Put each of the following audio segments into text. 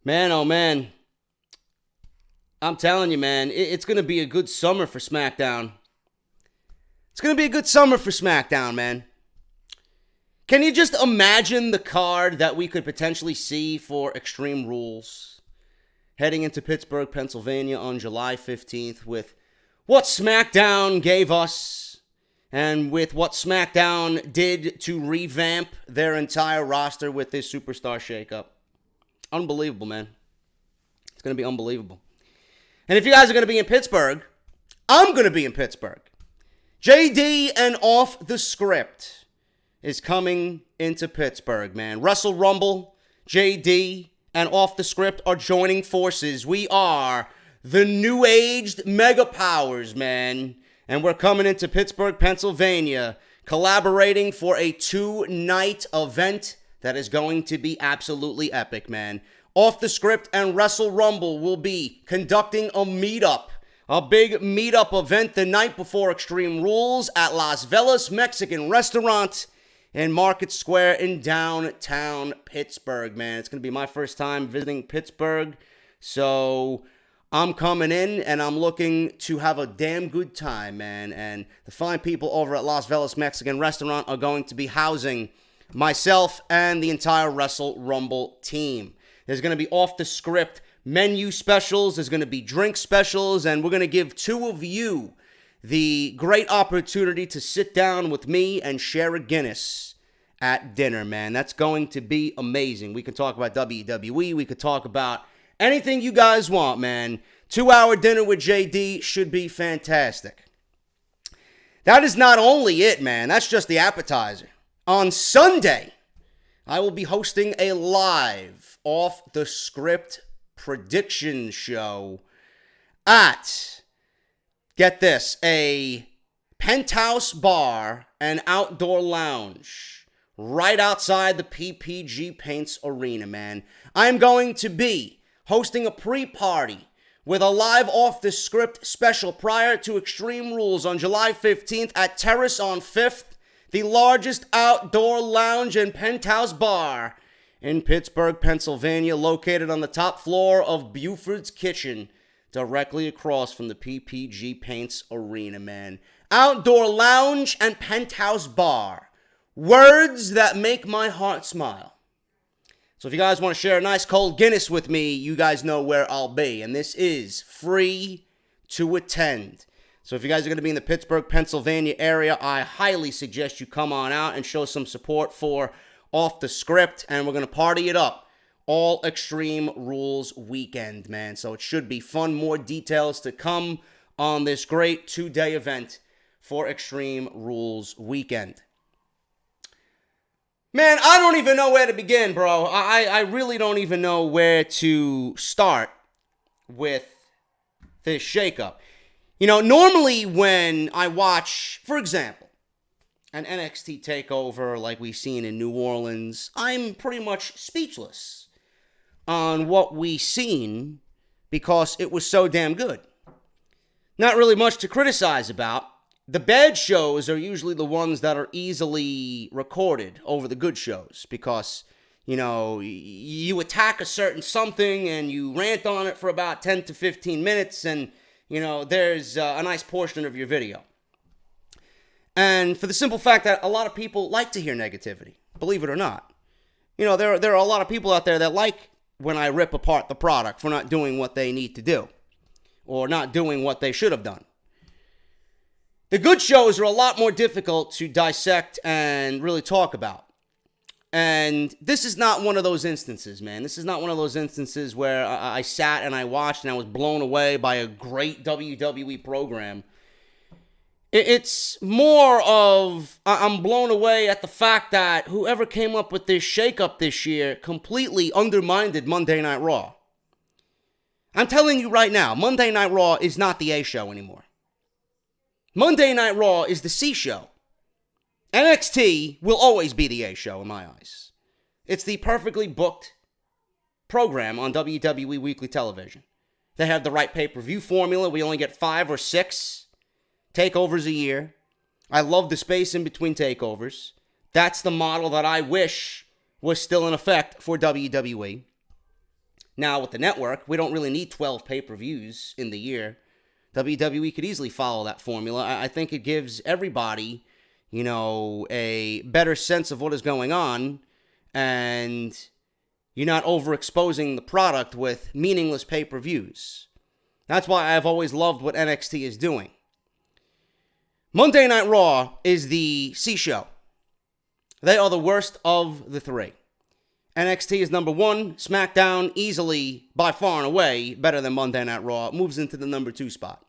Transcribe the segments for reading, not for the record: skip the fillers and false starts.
Man, oh man. I'm telling you, man, it's going to be a good summer for SmackDown. It's going to be a good summer for SmackDown, man. Can you just imagine the card that we could potentially see for Extreme Rules heading into Pittsburgh, Pennsylvania on July 15th with what SmackDown gave us and with what SmackDown did to revamp their entire roster with this superstar shakeup? Unbelievable, man. It's going to be unbelievable. And if you guys are going to be in Pittsburgh, I'm going to be in Pittsburgh. JD and Off the Script is coming into Pittsburgh, man. Wrestle Rumble, JD, and Off the Script are joining forces. We are the new-aged mega powers, man. And we're coming into Pittsburgh, Pennsylvania, collaborating for a 2-night event that is going to be absolutely epic, man. Off the Script and Wrestle Rumble will be conducting a meetup. A big meetup event the night before Extreme Rules at Las Vegas Mexican Restaurant in Market Square in downtown Pittsburgh, man. It's going to be my first time visiting Pittsburgh. So I'm coming in and I'm looking to have a damn good time, man. And the fine people over at Las Vegas Mexican Restaurant are going to be housing myself and the entire Wrestle Rumble team. There's going to be Off the Script menu specials. There's going to be drink specials. And we're going to give two of you the great opportunity to sit down with me and share a Guinness at dinner, man. That's going to be amazing. We can talk about WWE. We could talk about anything you guys want, man. 2-hour dinner with JD should be fantastic. That is not only it, man. That's just the appetizer. On Sunday, I will be hosting a live Off the Script prediction show at, get this, a penthouse bar and outdoor lounge right outside the PPG Paints Arena, man. I'm going to be hosting a pre-party with a live Off the Script special prior to Extreme Rules on July 15th at Terrace on 5th, the largest outdoor lounge and penthouse bar in Pittsburgh, Pennsylvania, located on the top floor of Buford's Kitchen, directly across from the PPG Paints Arena, man. Outdoor lounge and penthouse bar. Words that make my heart smile. So if you guys want to share a nice cold Guinness with me, you guys know where I'll be. And this is free to attend. So if you guys are going to be in the Pittsburgh, Pennsylvania area, I highly suggest you come on out and show some support for Off the Script. And we're going to party it up all Extreme Rules weekend, man. So it should be fun. More details to come on this great 2-day event for Extreme Rules weekend. Man, I don't even know where to begin, bro. I really don't even know where to start with this shakeup. You know, normally when I watch, for example, an NXT takeover like we've seen in New Orleans, I'm pretty much speechless on what we seen because it was so damn good. Not really much to criticize about. The bad shows are usually the ones that are easily recorded over the good shows because, you know, you attack a certain something and you rant on it for about 10 to 15 minutes and, you know, there's a nice portion of your video. And for the simple fact that a lot of people like to hear negativity, believe it or not. You know, there are a lot of people out there that like when I rip apart the product for not doing what they need to do or not doing what they should have done. The good shows are a lot more difficult to dissect and really talk about. And this is not one of those instances, man. This is not one of those instances where I sat and I watched and I was blown away by a great WWE program. It's more of I'm blown away at the fact that whoever came up with this shakeup this year completely undermined Monday Night Raw. I'm telling you right now, Monday Night Raw is not the A show anymore. Monday Night Raw is the C show. NXT will always be the A show in my eyes. It's the perfectly booked program on WWE Weekly Television. They have the right pay-per-view formula. We only get 5 or 6 takeovers a year. I love the space in between takeovers. That's the model that I wish was still in effect for WWE. now with the network. We don't really need 12 pay-per-views in the year. WWE could easily follow that formula. I think it gives everybody, a better sense of what is going on, and you're not overexposing the product with meaningless pay-per-views. That's why I've always loved what NXT is doing. Monday Night Raw is the C show. They are the worst of the three. NXT is number 1. SmackDown, easily, by far and away, better than Monday Night Raw. Moves into the number 2 spot.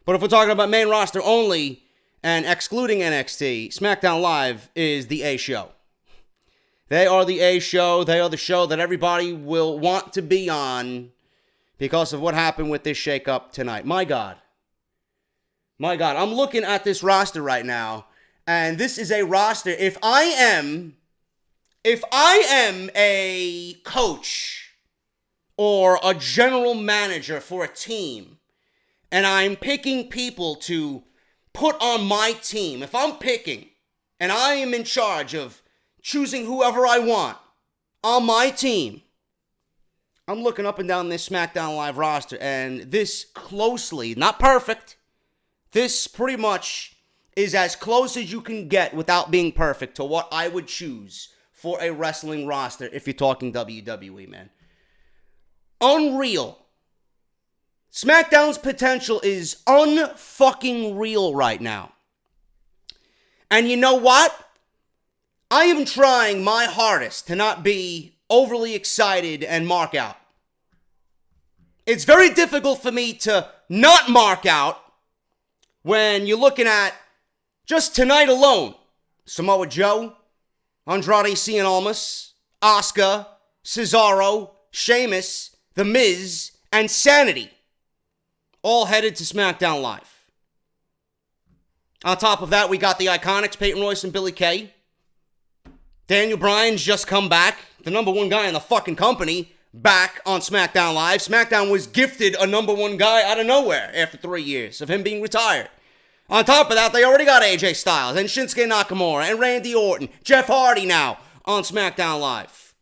But if we're talking about main roster only and excluding NXT, SmackDown Live is the A show. They are the A show. They are the show that everybody will want to be on because of what happened with this shakeup tonight. My God. I'm looking at this roster right now, and this is a roster. If I am a coach or a general manager for a team, and I'm picking people to put on my team, if I'm picking and I am in charge of choosing whoever I want on my team, I'm looking up and down this SmackDown Live roster, and this closely, not perfect, this pretty much is as close as you can get without being perfect to what I would choose for a wrestling roster if you're talking WWE, man. Unreal. SmackDown's potential is unfucking real right now. And you know what? I am trying my hardest to not be overly excited and mark out. It's very difficult for me to not mark out when you're looking at just tonight alone. Samoa Joe, Andrade Cien Almas, Asuka, Cesaro, Sheamus, The Miz, and Sanity. All headed to SmackDown Live. On top of that, we got the Iconics, Peyton Royce and Billie Kay. Daniel Bryan's just come back, the number 1 guy in the fucking company, back on SmackDown Live. SmackDown was gifted a number 1 guy out of nowhere after 3 years of him being retired. On top of that, they already got AJ Styles and Shinsuke Nakamura and Randy Orton, Jeff Hardy now on SmackDown Live.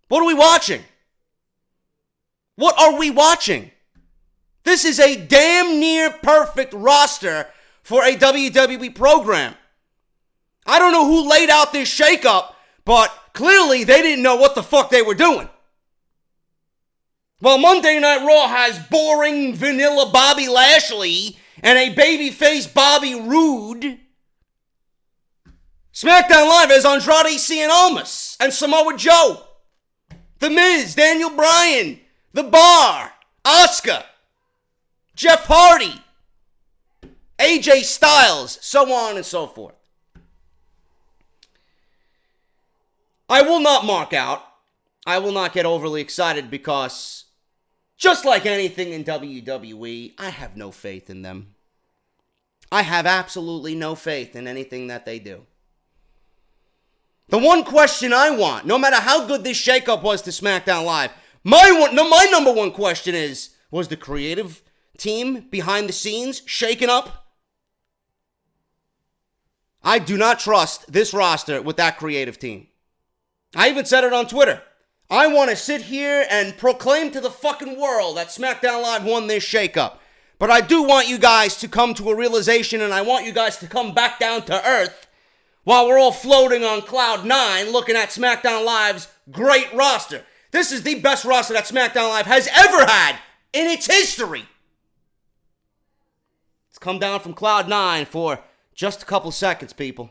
What are we watching? What are we watching? This is a damn near perfect roster for a WWE program. I don't know who laid out this shakeup, but clearly they didn't know what the fuck they were doing. While Monday Night Raw has boring vanilla Bobby Lashley and a babyface Bobby Roode, SmackDown Live has Andrade Cien Almas and Samoa Joe, The Miz, Daniel Bryan, The Bar, Asuka, Jeff Hardy, AJ Styles, so on and so forth. I will not mark out. I will not get overly excited because, just like anything in WWE, I have no faith in them. I have absolutely no faith in anything that they do. The one question I want, no matter how good this shakeup was to SmackDown Live, my number 1 question is, was the creative team behind the scenes shaken up? I do not trust this roster with that creative team. I even said it on Twitter. I want to sit here and proclaim to the fucking world that SmackDown Live won this shakeup. But I do want you guys to come to a realization, and I want you guys to come back down to earth while we're all floating on cloud 9 looking at SmackDown Live's great roster. This is the best roster that SmackDown Live has ever had in its history. Let's come down from cloud 9 for just a couple seconds, people.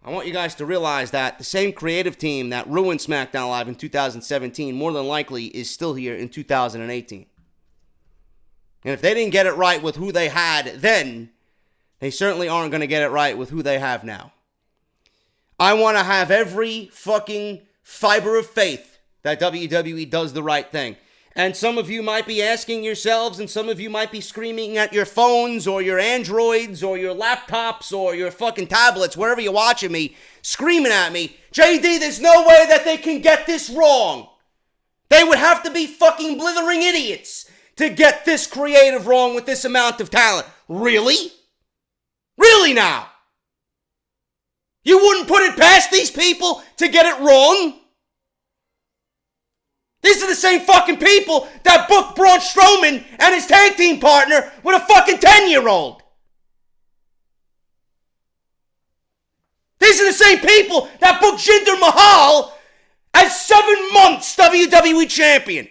I want you guys to realize that the same creative team that ruined SmackDown Live in 2017 more than likely is still here in 2018. And if they didn't get it right with who they had then, they certainly aren't going to get it right with who they have now. I want to have every fucking fiber of faith that WWE does the right thing. And some of you might be asking yourselves, and some of you might be screaming at your phones or your Androids or your laptops or your fucking tablets, wherever you're watching me, screaming at me, JD, there's no way that they can get this wrong. They would have to be fucking blithering idiots to get this creative wrong with this amount of talent. Really? Really now? You wouldn't put it past these people to get it wrong? These are the same fucking people that booked Braun Strowman and his tag team partner with a fucking 10-year-old. These are the same people that booked Jinder Mahal as 7 months WWE champion.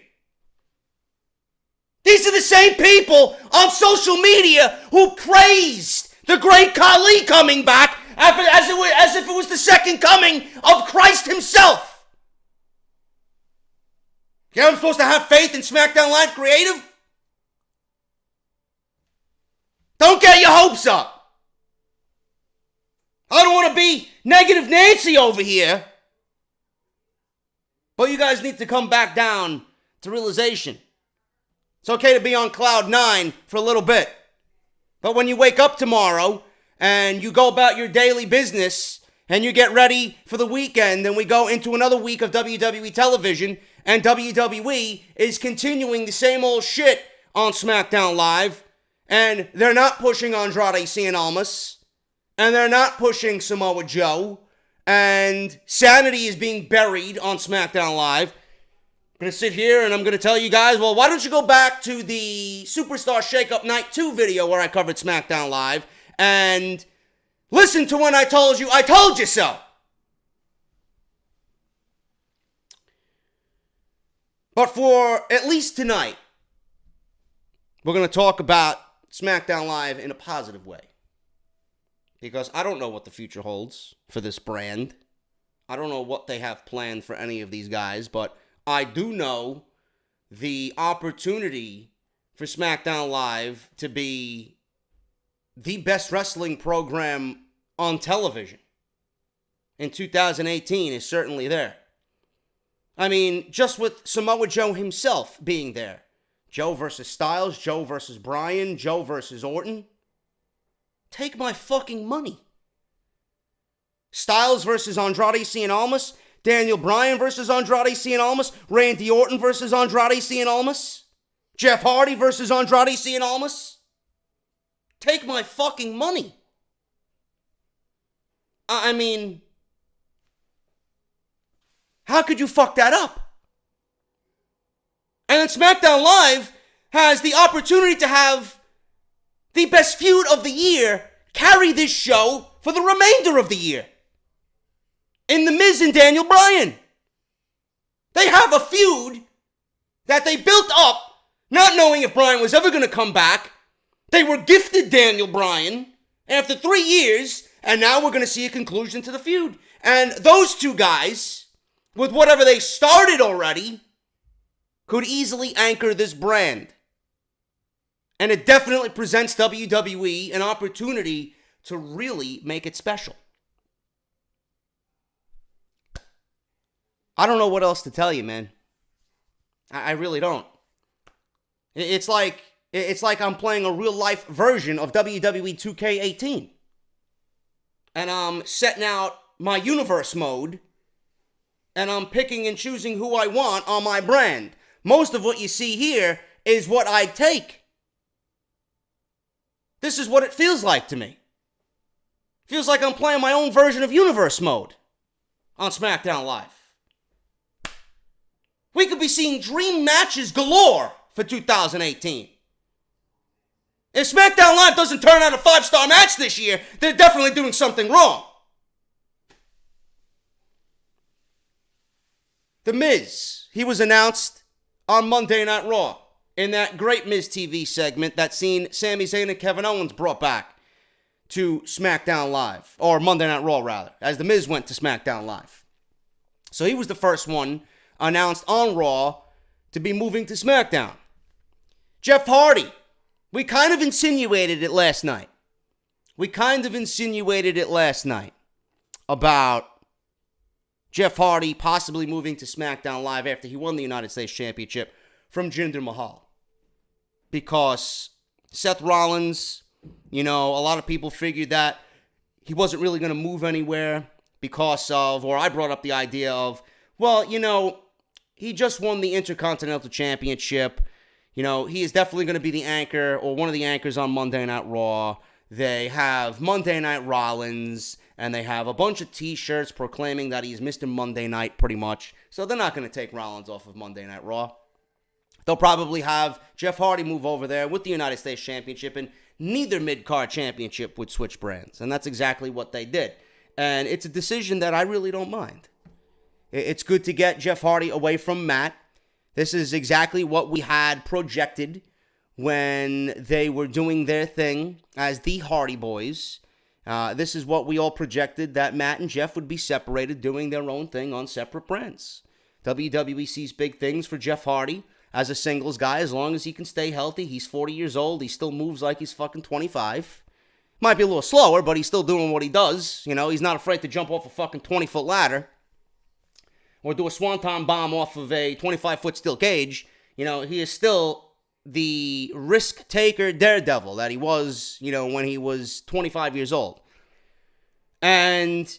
These are the same people on social media who praised the great Khali coming back as if it was the second coming of Christ himself. Yeah, I'm supposed to have faith in SmackDown Live Creative? Don't get your hopes up. I don't want to be negative Nancy over here. But you guys need to come back down to realization. It's okay to be on cloud 9 for a little bit. But when you wake up tomorrow and you go about your daily business and you get ready for the weekend and we go into another week of WWE television and WWE is continuing the same old shit on SmackDown Live and they're not pushing Andrade Cien Almas and they're not pushing Samoa Joe and sanity is being buried on SmackDown Live. I'm going to sit here and I'm going to tell you guys, well, why don't you go back to the Superstar Shakeup Night 2 video where I covered SmackDown Live and listen to when I told you so. But for at least tonight, we're going to talk about SmackDown Live in a positive way. Because I don't know what the future holds for this brand. I don't know what they have planned for any of these guys, but I do know the opportunity for SmackDown Live to be the best wrestling program on television in 2018 is certainly there. I mean, just with Samoa Joe himself being there. Joe versus Styles, Joe versus Bryan, Joe versus Orton. Take my fucking money. Styles versus Andrade Cien Almas. Daniel Bryan versus Andrade Cien Almas. Randy Orton versus Andrade Cien Almas. Jeff Hardy versus Andrade Cien Almas. Take my fucking money. I mean, how could you fuck that up? And then SmackDown Live has the opportunity to have the best feud of the year carry this show for the remainder of the year. In The Miz and Daniel Bryan. They have a feud that they built up, not knowing if Bryan was ever going to come back. They were gifted Daniel Bryan after 3 years, and now we're going to see a conclusion to the feud. And those two guys, with whatever they started already, could easily anchor this brand. And it definitely presents WWE an opportunity to really make it special. I don't know what else to tell you, man. I really don't. It's like I'm playing a real-life version of WWE 2K18. And I'm setting out my universe mode, and I'm picking and choosing who I want on my brand. Most of what you see here is what I take. This is what it feels like to me. It feels like I'm playing my own version of universe mode on SmackDown Live. We could be seeing dream matches galore for 2018. If SmackDown Live doesn't turn out a 5-star match this year, they're definitely doing something wrong. The Miz, he was announced on Monday Night Raw in that great Miz TV segment that seen Sami Zayn and Kevin Owens brought back to SmackDown Live, or Monday Night Raw rather, as The Miz went to SmackDown Live. So he was the first one announced on Raw to be moving to SmackDown. Jeff Hardy, we kind of insinuated it last night. About Jeff Hardy possibly moving to SmackDown Live after he won the United States Championship from Jinder Mahal. Because Seth Rollins, a lot of people figured that he wasn't really going to move anywhere because of, or I brought up the idea of, well, he just won the Intercontinental Championship. He is definitely going to be the anchor or one of the anchors on Monday Night Raw. They have Monday Night Rollins, and they have a bunch of t-shirts proclaiming that he's Mr. Monday Night pretty much. So they're not going to take Rollins off of Monday Night Raw. They'll probably have Jeff Hardy move over there with the United States Championship, and neither mid-card championship would switch brands. And that's exactly what they did. And it's a decision that I really don't mind. It's good to get Jeff Hardy away from Matt. This is exactly what we had projected when they were doing their thing as the Hardy Boys. This is what we all projected, that Matt and Jeff would be separated, doing their own thing on separate brands. WWE sees big things for Jeff Hardy as a singles guy, as long as he can stay healthy. He's 40 years old. He still moves like he's fucking 25. Might be a little slower, but he's still doing what he does. You know, he's not afraid to jump off a fucking 20-foot ladder or do a swanton bomb off of a 25-foot steel cage. You know, he is still the risk-taker daredevil that he was, you know, when he was 25 years old. And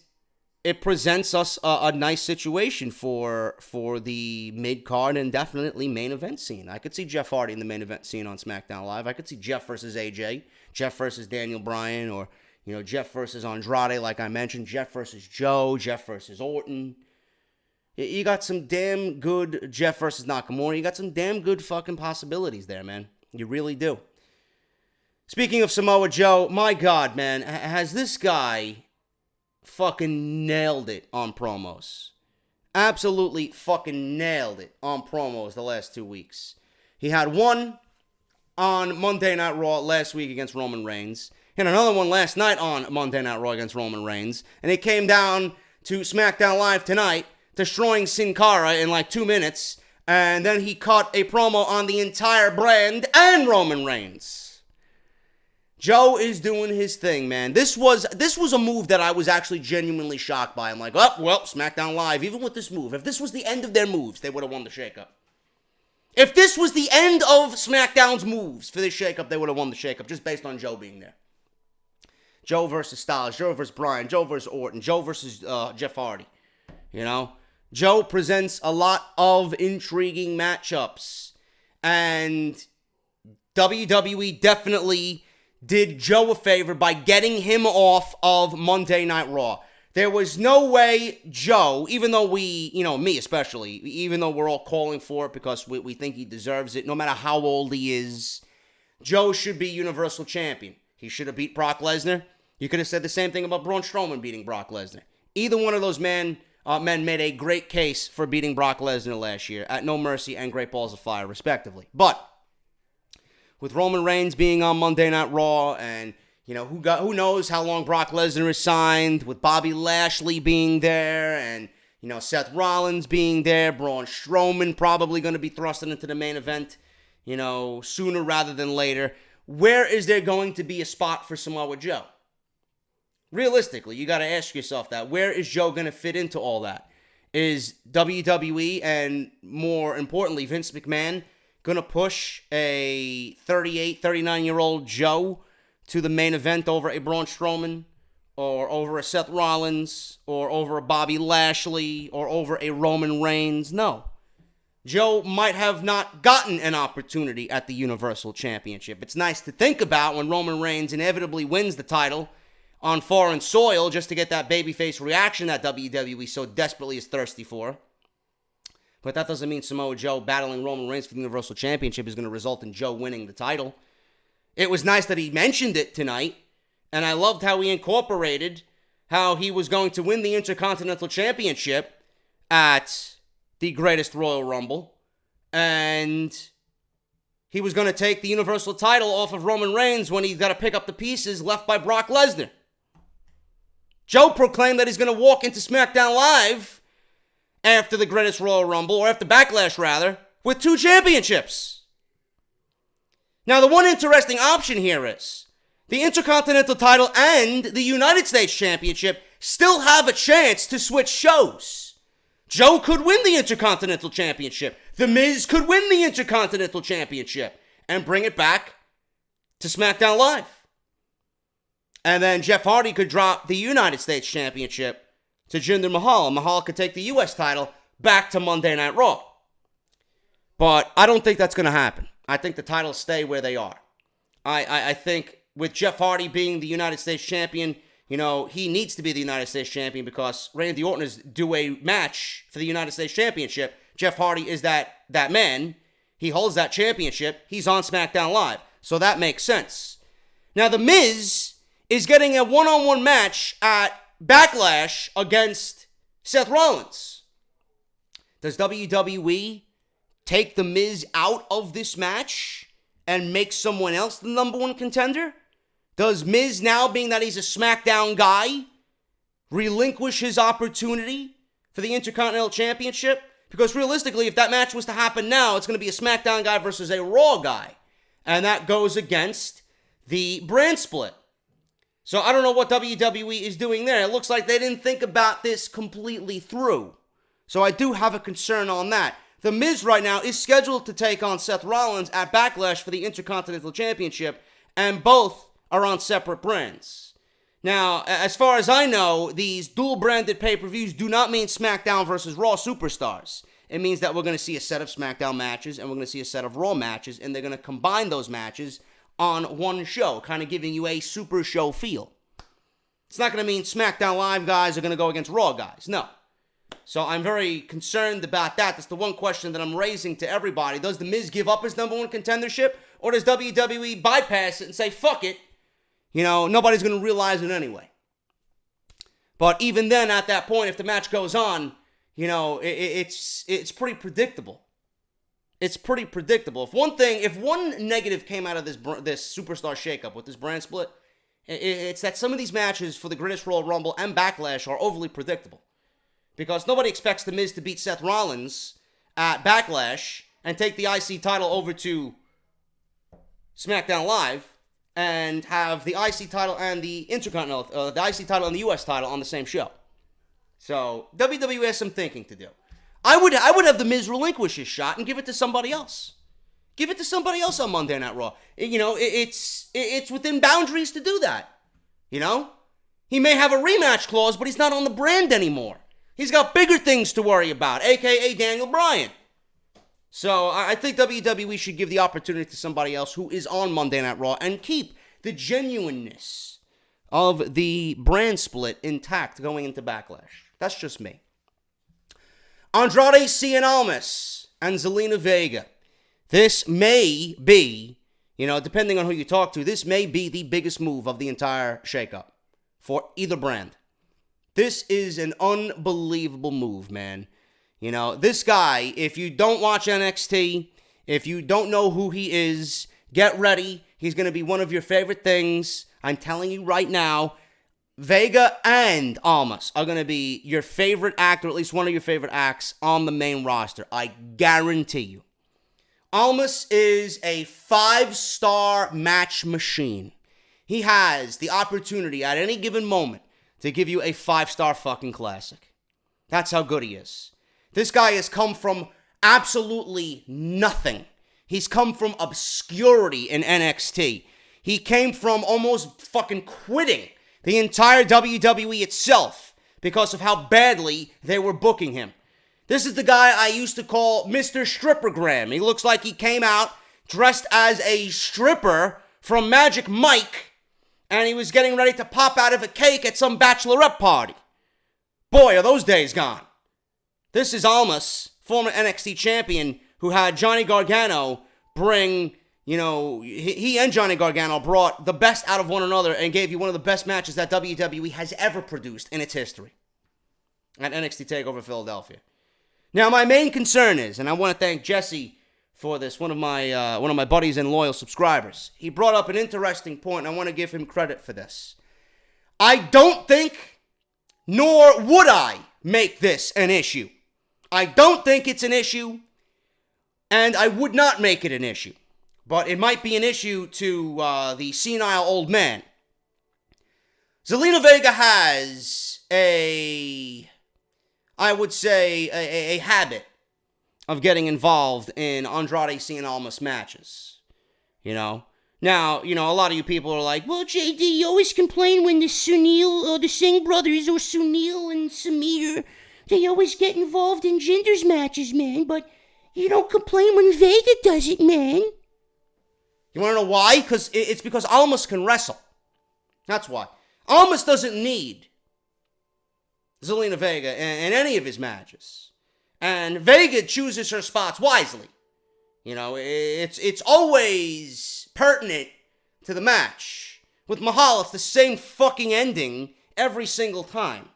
it presents us a nice situation for the mid-card and definitely main event scene. I could see Jeff Hardy in the main event scene on SmackDown Live. I could see Jeff versus AJ, Jeff versus Daniel Bryan, or, you know, Jeff versus Andrade, like I mentioned, Jeff versus Joe, Jeff versus Orton. You got some damn good Jeff versus Nakamura. You got some damn good fucking possibilities there, man. You really do. Speaking of Samoa Joe, my God, man, has this guy fucking nailed it on promos. Absolutely fucking nailed it on promos the last 2 weeks. He had one on Monday Night Raw last week against Roman Reigns, and another one last night on Monday Night Raw against Roman Reigns, and it came down to SmackDown Live tonight, destroying Sin Cara in like 2 minutes, and then he cut a promo on the entire brand and Roman Reigns. Joe is doing his thing, man. This was a move that I was actually genuinely shocked by. I'm like, oh, well, SmackDown Live, even with this move, if this was the end of their moves, they would have won the shakeup. If this was the end of SmackDown's moves for this shakeup, they would have won the shakeup, just based on Joe being there. Joe versus Styles, Joe versus Bryan, Joe versus Orton, Joe versus Jeff Hardy. You know? Joe presents a lot of intriguing matchups. And WWE definitely did Joe a favor by getting him off of Monday Night Raw. There was no way Joe, even though we, you know, me especially, even though we're all calling for it because we think he deserves it, no matter how old he is, Joe should be Universal Champion. He should have beat Brock Lesnar. You could have said the same thing about Braun Strowman beating Brock Lesnar. Either one of those men made a great case for beating Brock Lesnar last year at No Mercy and Great Balls of Fire, respectively. But with Roman Reigns being on Monday Night Raw, and you know who knows how long Brock Lesnar is signed, with Bobby Lashley being there, and you know Seth Rollins being there, Braun Strowman probably going to be thrusted into the main event, you know, sooner rather than later. Where is there going to be a spot for Samoa Joe? Realistically, you got to ask yourself that. Where is Joe going to fit into all that? Is WWE, and more importantly, Vince McMahon, going to push a 38, 39-year-old Joe to the main event over a Braun Strowman, or over a Seth Rollins, or over a Bobby Lashley, or over a Roman Reigns? No. Joe might have not gotten an opportunity at the Universal Championship. It's nice to think about when Roman Reigns inevitably wins the title on foreign soil just to get that babyface reaction that WWE so desperately is thirsty for. But that doesn't mean Samoa Joe battling Roman Reigns for the Universal Championship is going to result in Joe winning the title. It was nice that he mentioned it tonight, and I loved how he incorporated how he was going to win the Intercontinental Championship at the Greatest Royal Rumble, and he was going to take the Universal title off of Roman Reigns when he's got to pick up the pieces left by Brock Lesnar. Joe proclaimed that he's going to walk into SmackDown Live after the Greatest Royal Rumble, or after Backlash rather, with 2 championships. Now, the one interesting option here is the Intercontinental title and the United States Championship still have a chance to switch shows. Joe could win the Intercontinental Championship. The Miz could win the Intercontinental Championship and bring it back to SmackDown Live. And then Jeff Hardy could drop the United States Championship to Jinder Mahal, and Mahal could take the U.S. title back to Monday Night Raw. But I don't think that's going to happen. I think the titles stay where they are. I think with Jeff Hardy being the United States Champion, he needs to be the United States champion because Randy Orton is due a match for the United States championship. Jeff Hardy is that man. He holds that championship. He's on SmackDown Live. So that makes sense. Now, The Miz is getting a one-on-one match at Backlash against Seth Rollins. Does WWE take The Miz out of this match and make someone else the number one contender? Does Miz, now being that he's a SmackDown guy, relinquish his opportunity for the Intercontinental Championship? Because realistically, if that match was to happen now, it's going to be a SmackDown guy versus a Raw guy. And that goes against the brand split. So I don't know what WWE is doing there. It looks like they didn't think about this completely through. So I do have a concern on that. The Miz right now is scheduled to take on Seth Rollins at Backlash for the Intercontinental Championship, and both are on separate brands. Now, as far as I know, these dual-branded pay-per-views do not mean SmackDown versus Raw superstars. It means that we're going to see a set of SmackDown matches and we're going to see a set of Raw matches, and they're going to combine those matches on one show, kind of giving you a super show feel. It's not going to mean SmackDown Live guys are going to go against Raw guys. No. So I'm very concerned about that. That's the one question that I'm raising to everybody. Does The Miz give up his number one contendership, or does WWE bypass it and say, fuck it? Nobody's going to realize it anyway. But even then, at that point, if the match goes on, it's pretty predictable. It's pretty predictable. If one negative came out of this superstar shakeup with this brand split, it's that some of these matches for the Greatest Royal Rumble and Backlash are overly predictable. Because nobody expects The Miz to beat Seth Rollins at Backlash and take the IC title over to SmackDown Live and have the IC title and the Intercontinental, the IC title and the US title on the same show. So WWE has some thinking to do. I would have The Miz relinquish his shot and give it to somebody else. Give it to somebody else on Monday Night Raw. It's within boundaries to do that. He may have a rematch clause, but he's not on the brand anymore. He's got bigger things to worry about, a.k.a. Daniel Bryan. So I think WWE should give the opportunity to somebody else who is on Monday Night Raw and keep the genuineness of the brand split intact going into Backlash. That's just me. Andrade Cien Almas and Zelena Vega. This may be, depending on who you talk to, this may be the biggest move of the entire shakeup for either brand. This is an unbelievable move, man. This guy, if you don't watch NXT, if you don't know who he is, get ready. He's going to be one of your favorite things. I'm telling you right now, Vega and Almas are going to be your favorite act, or at least one of your favorite acts on the main roster. I guarantee you. Almas is a 5-star match machine. He has the opportunity at any given moment to give you a 5-star fucking classic. That's how good he is. This guy has come from absolutely nothing. He's come from obscurity in NXT. He came from almost fucking quitting the entire WWE itself because of how badly they were booking him. This is the guy I used to call Mr. Strippergram. He looks like he came out dressed as a stripper from Magic Mike, and he was getting ready to pop out of a cake at some bachelorette party. Boy, are those days gone. This is Almas, former NXT champion, who had Johnny Gargano bring, he and Johnny Gargano brought the best out of one another and gave you one of the best matches that WWE has ever produced in its history at NXT TakeOver Philadelphia. Now, my main concern is, and I want to thank Jesse for this, one of my buddies and loyal subscribers. He brought up an interesting point, and I want to give him credit for this. I don't think, nor would I, make this an issue. I don't think it's an issue, and I would not make it an issue. But it might be an issue to the senile old man. Zelena Vega has a habit of getting involved in Andrade Cien Almas matches. Now, a lot of you people are like, well, JD, you always complain when the Singh brothers, or Sunil and Samir, they always get involved in genders matches, man, but you don't complain when Vega does it, man. You want to know why? It's because Almas can wrestle. That's why. Almas doesn't need Zelena Vega in any of his matches. And Vega chooses her spots wisely. You know, it's always pertinent to the match. With Mahal, it's the same fucking ending every single time.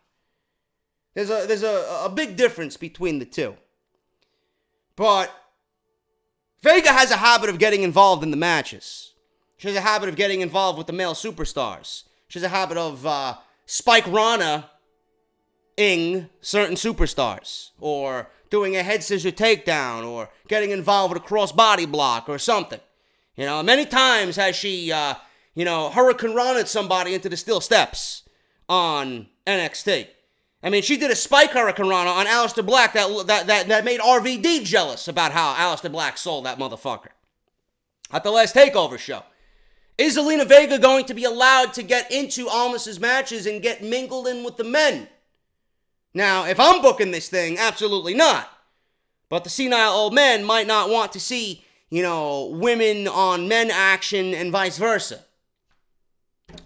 There's a big difference between the two. But Vega has a habit of getting involved in the matches. She has a habit of getting involved with the male superstars. She has a habit of Spike Rana-ing certain superstars. Or doing a head scissor takedown. Or getting involved with a cross-body block or something. You know, many times has she, Hurricane Rana'd somebody into the steel steps on NXT. I mean, she did a Spike Hurricane Rana on Aleister Black that made RVD jealous about how Aleister Black sold that motherfucker. At the last TakeOver show. Is Zelena Vega going to be allowed to get into Almas' matches and get mingled in with the men? Now, if I'm booking this thing, absolutely not. But the senile old men might not want to see, women on men action and vice versa.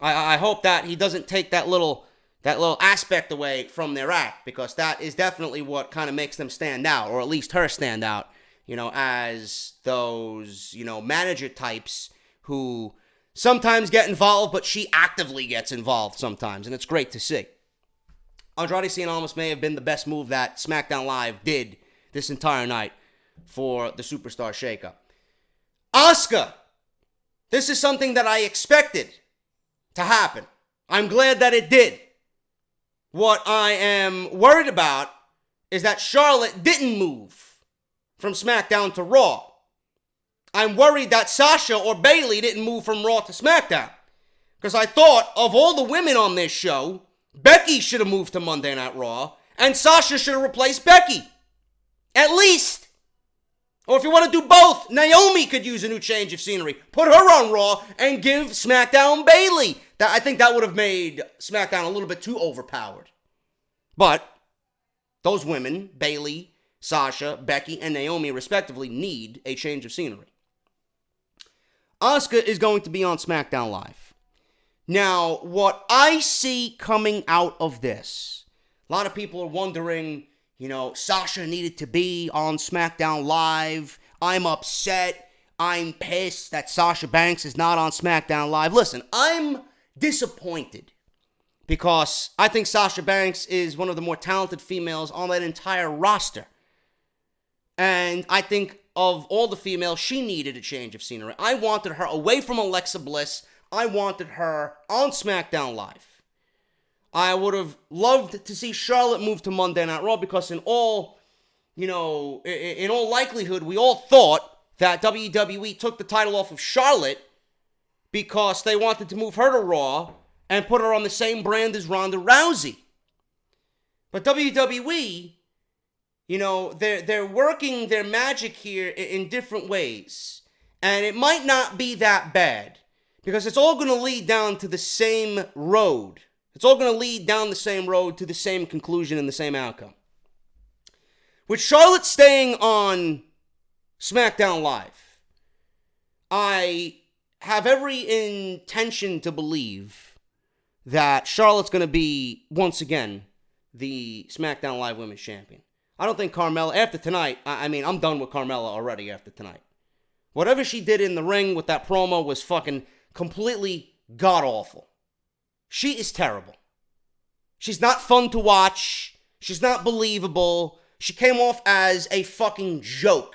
I hope that he doesn't take that little aspect away from their act, because that is definitely what kind of makes them stand out, or at least her stand out, as those, manager types who sometimes get involved, but she actively gets involved sometimes, and it's great to see. Andrade Cien Almas may have been the best move that SmackDown Live did this entire night for the Superstar Shakeup. Asuka! This is something that I expected to happen. I'm glad that it did. What I am worried about is that Charlotte didn't move from SmackDown to Raw. I'm worried that Sasha or Bayley didn't move from Raw to SmackDown. Because I thought of all the women on this show, Becky should have moved to Monday Night Raw, and Sasha should have replaced Becky. At least. Or if you want to do both, Naomi could use a new change of scenery. Put her on Raw and give SmackDown Bayley. I think that would have made SmackDown a little bit too overpowered. But those women, Bayley, Sasha, Becky, and Naomi respectively, need a change of scenery. Asuka is going to be on SmackDown Live. Now, what I see coming out of this, a lot of people are wondering, Sasha needed to be on SmackDown Live. I'm upset. I'm pissed that Sasha Banks is not on SmackDown Live. Listen, I'm disappointed because I think Sasha Banks is one of the more talented females on that entire roster. And I think of all the females, she needed a change of scenery. I wanted her away from Alexa Bliss. I wanted her on SmackDown Live. I would have loved to see Charlotte move to Monday Night Raw because in all likelihood, we all thought that WWE took the title off of Charlotte because they wanted to move her to Raw and put her on the same brand as Ronda Rousey. But WWE, they're working their magic here in different ways. And it might not be that bad because it's all going to lead down to the same road. It's all going to lead down the same road to the same conclusion and the same outcome. With Charlotte staying on SmackDown Live, I have every intention to believe that Charlotte's going to be, once again, the SmackDown Live Women's Champion. I don't think Carmella, after tonight, I'm done with Carmella already after tonight. Whatever she did in the ring with that promo was fucking completely god-awful. She is terrible. She's not fun to watch. She's not believable. She came off as a fucking joke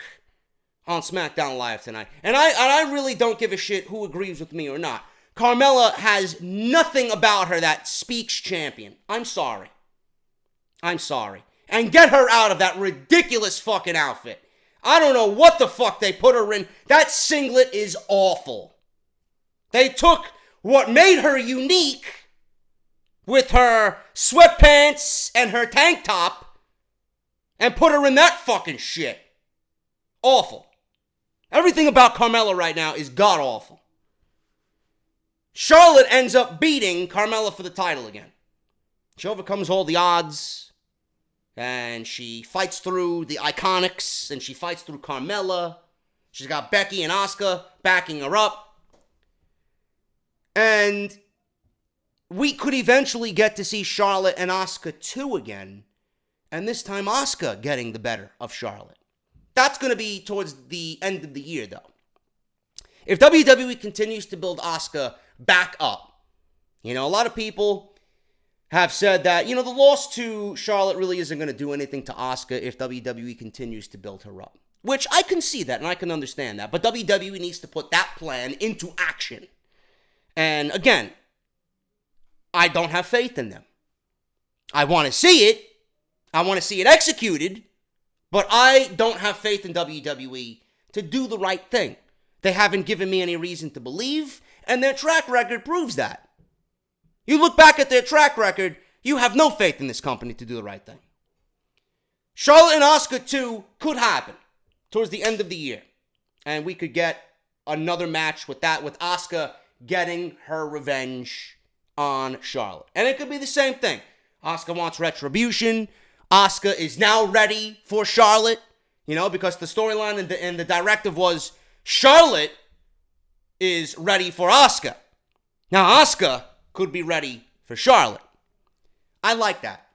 on SmackDown Live tonight. And I really don't give a shit who agrees with me or not. Carmella has nothing about her that speaks champion. I'm sorry. And get her out of that ridiculous fucking outfit. I don't know what the fuck they put her in. That singlet is awful. They took what made her unique with her sweatpants and her tank top and put her in that fucking shit. Awful. Everything about Carmella right now is god-awful. Charlotte ends up beating Carmella for the title again. She overcomes all the odds, and she fights through the Iconics, and she fights through Carmella. She's got Becky and Asuka backing her up. And we could eventually get to see Charlotte and Asuka 2 again, and this time Asuka getting the better of Charlotte. That's going to be towards the end of the year, though. If WWE continues to build Asuka back up, a lot of people have said that, the loss to Charlotte really isn't going to do anything to Asuka if WWE continues to build her up. Which I can see that and I can understand that. But WWE needs to put that plan into action. And again, I don't have faith in them. I want to see it. I want to see it executed. But I don't have faith in WWE to do the right thing. They haven't given me any reason to believe, and their track record proves that. You look back at their track record, you have no faith in this company to do the right thing. Charlotte and Asuka 2 could happen towards the end of the year. And we could get another match with Asuka getting her revenge on Charlotte. And it could be the same thing. Asuka wants retribution. Asuka is now ready for Charlotte, because the storyline and the directive was Charlotte is ready for Asuka. Now Asuka could be ready for Charlotte. I like that.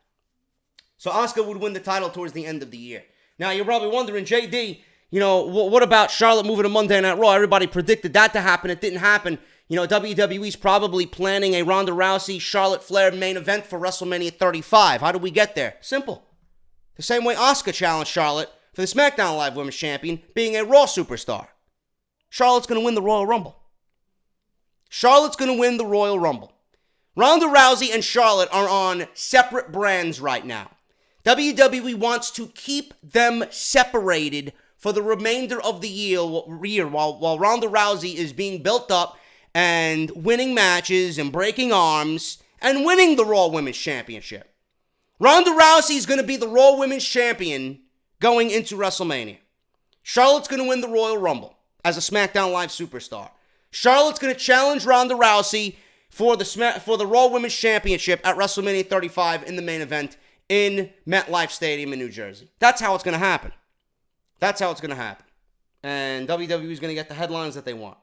So Asuka would win the title towards the end of the year. Now you're probably wondering, JD, what about Charlotte moving to Monday Night Raw? Everybody predicted that to happen. It didn't happen. WWE's probably planning a Ronda Rousey, Charlotte Flair main event for WrestleMania 35. How did we get there? Simple. The same way Asuka challenged Charlotte for the SmackDown Live Women's Champion, being a Raw superstar. Charlotte's going to win the Royal Rumble. Charlotte's going to win the Royal Rumble. Ronda Rousey and Charlotte are on separate brands right now. WWE wants to keep them separated for the remainder of the year while Ronda Rousey is being built up and winning matches and breaking arms and winning the Raw Women's Championship. Ronda Rousey is going to be the Raw Women's Champion going into WrestleMania. Charlotte's going to win the Royal Rumble as a SmackDown Live superstar. Charlotte's going to challenge Ronda Rousey for the Raw Women's Championship at WrestleMania 35 in the main event in MetLife Stadium in New Jersey. That's how it's going to happen. That's how it's going to happen. And WWE is going to get the headlines that they want.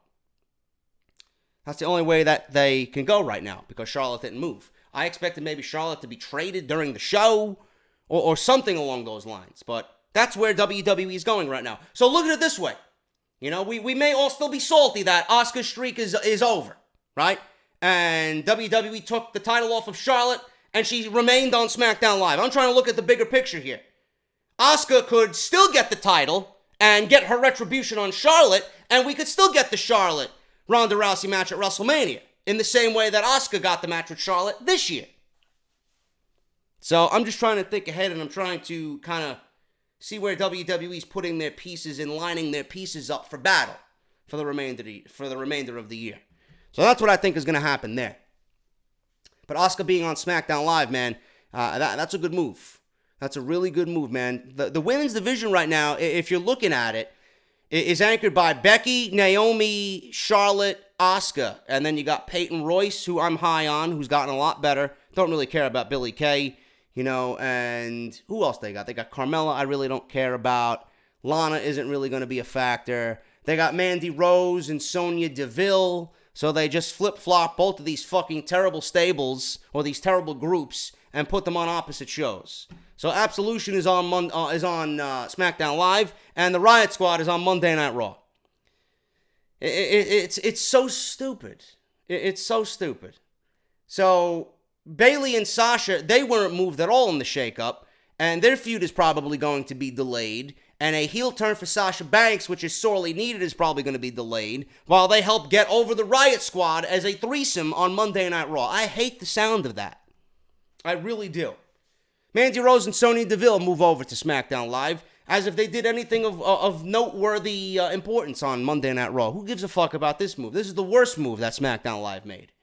That's the only way that they can go right now because Charlotte didn't move. I expected maybe Charlotte to be traded during the show or something along those lines. But that's where WWE is going right now. So look at it this way. We may all still be salty that Asuka's streak is over, right? And WWE took the title off of Charlotte and she remained on SmackDown Live. I'm trying to look at the bigger picture here. Asuka could still get the title and get her retribution on Charlotte, and we could still get the Charlotte Ronda Rousey match at WrestleMania in the same way that Asuka got the match with Charlotte this year. So I'm just trying to think ahead, and I'm trying to kind of see where WWE's putting their pieces and lining their pieces up for battle for the remainder of the year. So that's what I think is going to happen there. But Asuka being on SmackDown Live, man, that's a good move. That's a really good move, man. The women's division right now, if you're looking at it, is anchored by Becky, Naomi, Charlotte, Asuka. And then you got Peyton Royce, who I'm high on, who's gotten a lot better. Don't really care about Billie Kay, and who else they got? They got Carmella, I really don't care about. Lana isn't really going to be a factor. They got Mandy Rose and Sonya Deville. So they just flip-flop both of these fucking terrible stables or these terrible groups and put them on opposite shows. So Absolution is on SmackDown Live, and the Riot Squad is on Monday Night Raw. It's so stupid. It's so stupid. So Bayley and Sasha, they weren't moved at all in the shakeup, and their feud is probably going to be delayed. And a heel turn for Sasha Banks, which is sorely needed, is probably going to be delayed, while they help get over the Riot Squad as a threesome on Monday Night Raw. I hate the sound of that. I really do. Mandy Rose and Sonya Deville move over to SmackDown Live as if they did anything of noteworthy importance on Monday Night Raw. Who gives a fuck about this move? This is the worst move that SmackDown Live made.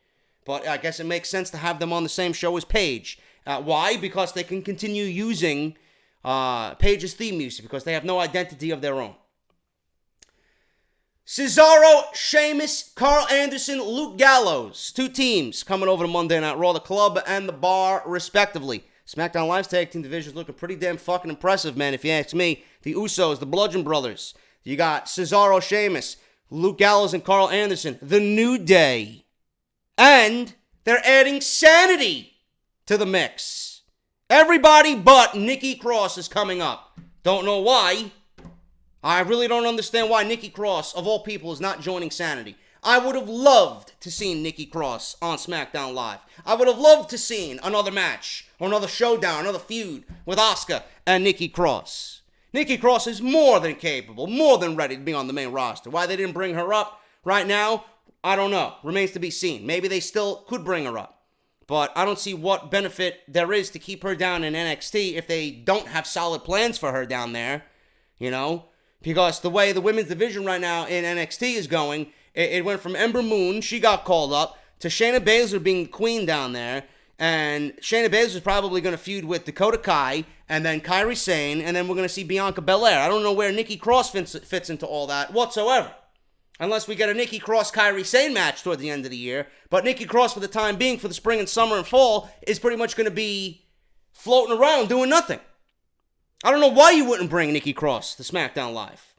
But I guess it makes sense to have them on the same show as Paige. Why? Because they can continue using Paige's theme music because they have no identity of their own. Cesaro, Sheamus, Carl Anderson, Luke Gallows. 2 teams coming over to Monday Night Raw, the club and the bar, respectively. SmackDown Live's tag team division is looking pretty damn fucking impressive, man, if you ask me. The Usos, the Bludgeon Brothers. You got Cesaro, Sheamus, Luke Gallows, and Carl Anderson. The New Day. And They're adding sanity to the mix. Everybody but Nikki Cross is coming up. Don't know why. I really don't understand why Nikki Cross, of all people, is not joining Sanity. I would have loved to see Nikki Cross on SmackDown Live. I would have loved to see another match, or another showdown, another feud with Asuka and Nikki Cross. Nikki Cross is more than capable, more than ready to be on the main roster. Why they didn't bring her up right now, I don't know. Remains to be seen. Maybe they still could bring her up. But I don't see what benefit there is to keep her down in NXT if they don't have solid plans for her down there, you know? Because the way the women's division right now in NXT is going, it went from Ember Moon, she got called up, to Shayna Baszler being the queen down there. And Shayna Baszler is probably going to feud with Dakota Kai, and then Kairi Sane, and then we're going to see Bianca Belair. I don't know where Nikki Cross fits into all that whatsoever. Unless we get a Nikki Cross-Kairi Sane match toward the end of the year. But Nikki Cross, for the time being, for the spring and summer and fall, is pretty much going to be floating around doing nothing. I don't know why you wouldn't bring Nikki Cross to SmackDown Live.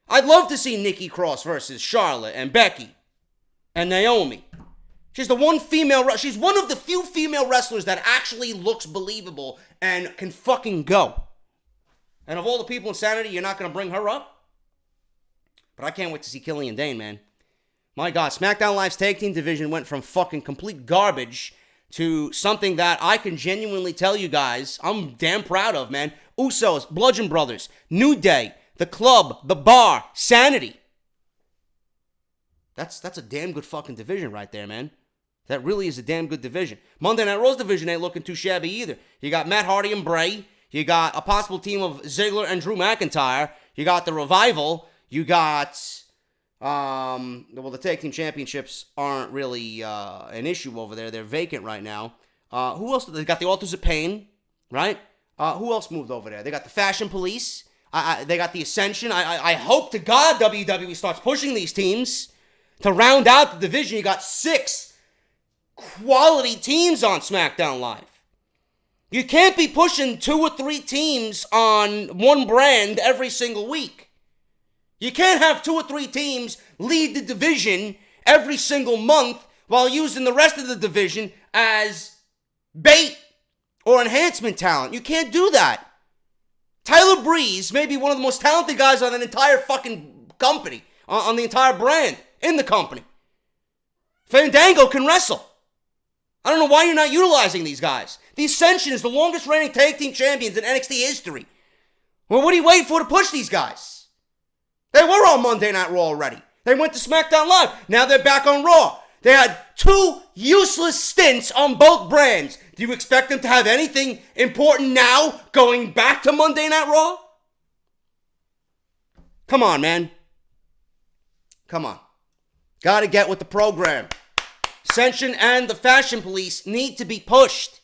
I'd love to see Nikki Cross versus Charlotte and Becky and Naomi. She's one of the few female wrestlers that actually looks believable and can fucking go. And of all the people in Sanity, you're not going to bring her up? But I can't wait to see Killian Dane, man. My God, SmackDown Live's tag team division went from fucking complete garbage to something that I can genuinely tell you guys I'm damn proud of, man. Usos, Bludgeon Brothers, New Day, The Club, The Bar, Sanity. That's a damn good fucking division right there, man. That really is a damn good division. Monday Night Raw's division ain't looking too shabby either. You got Matt Hardy and Bray. You got a possible team of Ziggler and Drew McIntyre. You got The Revival. You got, the tag team championships aren't really an issue over there. They're vacant right now. Who else? They got the Authors of Pain, right? Who else moved over there? They got the Fashion Police. They got the Ascension. I hope to God WWE starts pushing these teams to round out the division. You got 6 quality teams on SmackDown Live. You can't be pushing 2 or 3 teams on one brand every single week. You can't have 2 or 3 teams lead the division every single month while using the rest of the division as bait or enhancement talent. You can't do that. Tyler Breeze may be one of the most talented guys on an entire fucking company, on the entire brand, in the company. Fandango can wrestle. I don't know why you're not utilizing these guys. The Ascension is the longest reigning tag team champions in NXT history. Well, what are you waiting for to push these guys? They were on Monday Night Raw already. They went to SmackDown Live. Now they're back on Raw. They had 2 useless stints on both brands. Do you expect them to have anything important now going back to Monday Night Raw? Come on, man. Come on. Gotta get with the program. Ascension and the Fashion Police need to be pushed.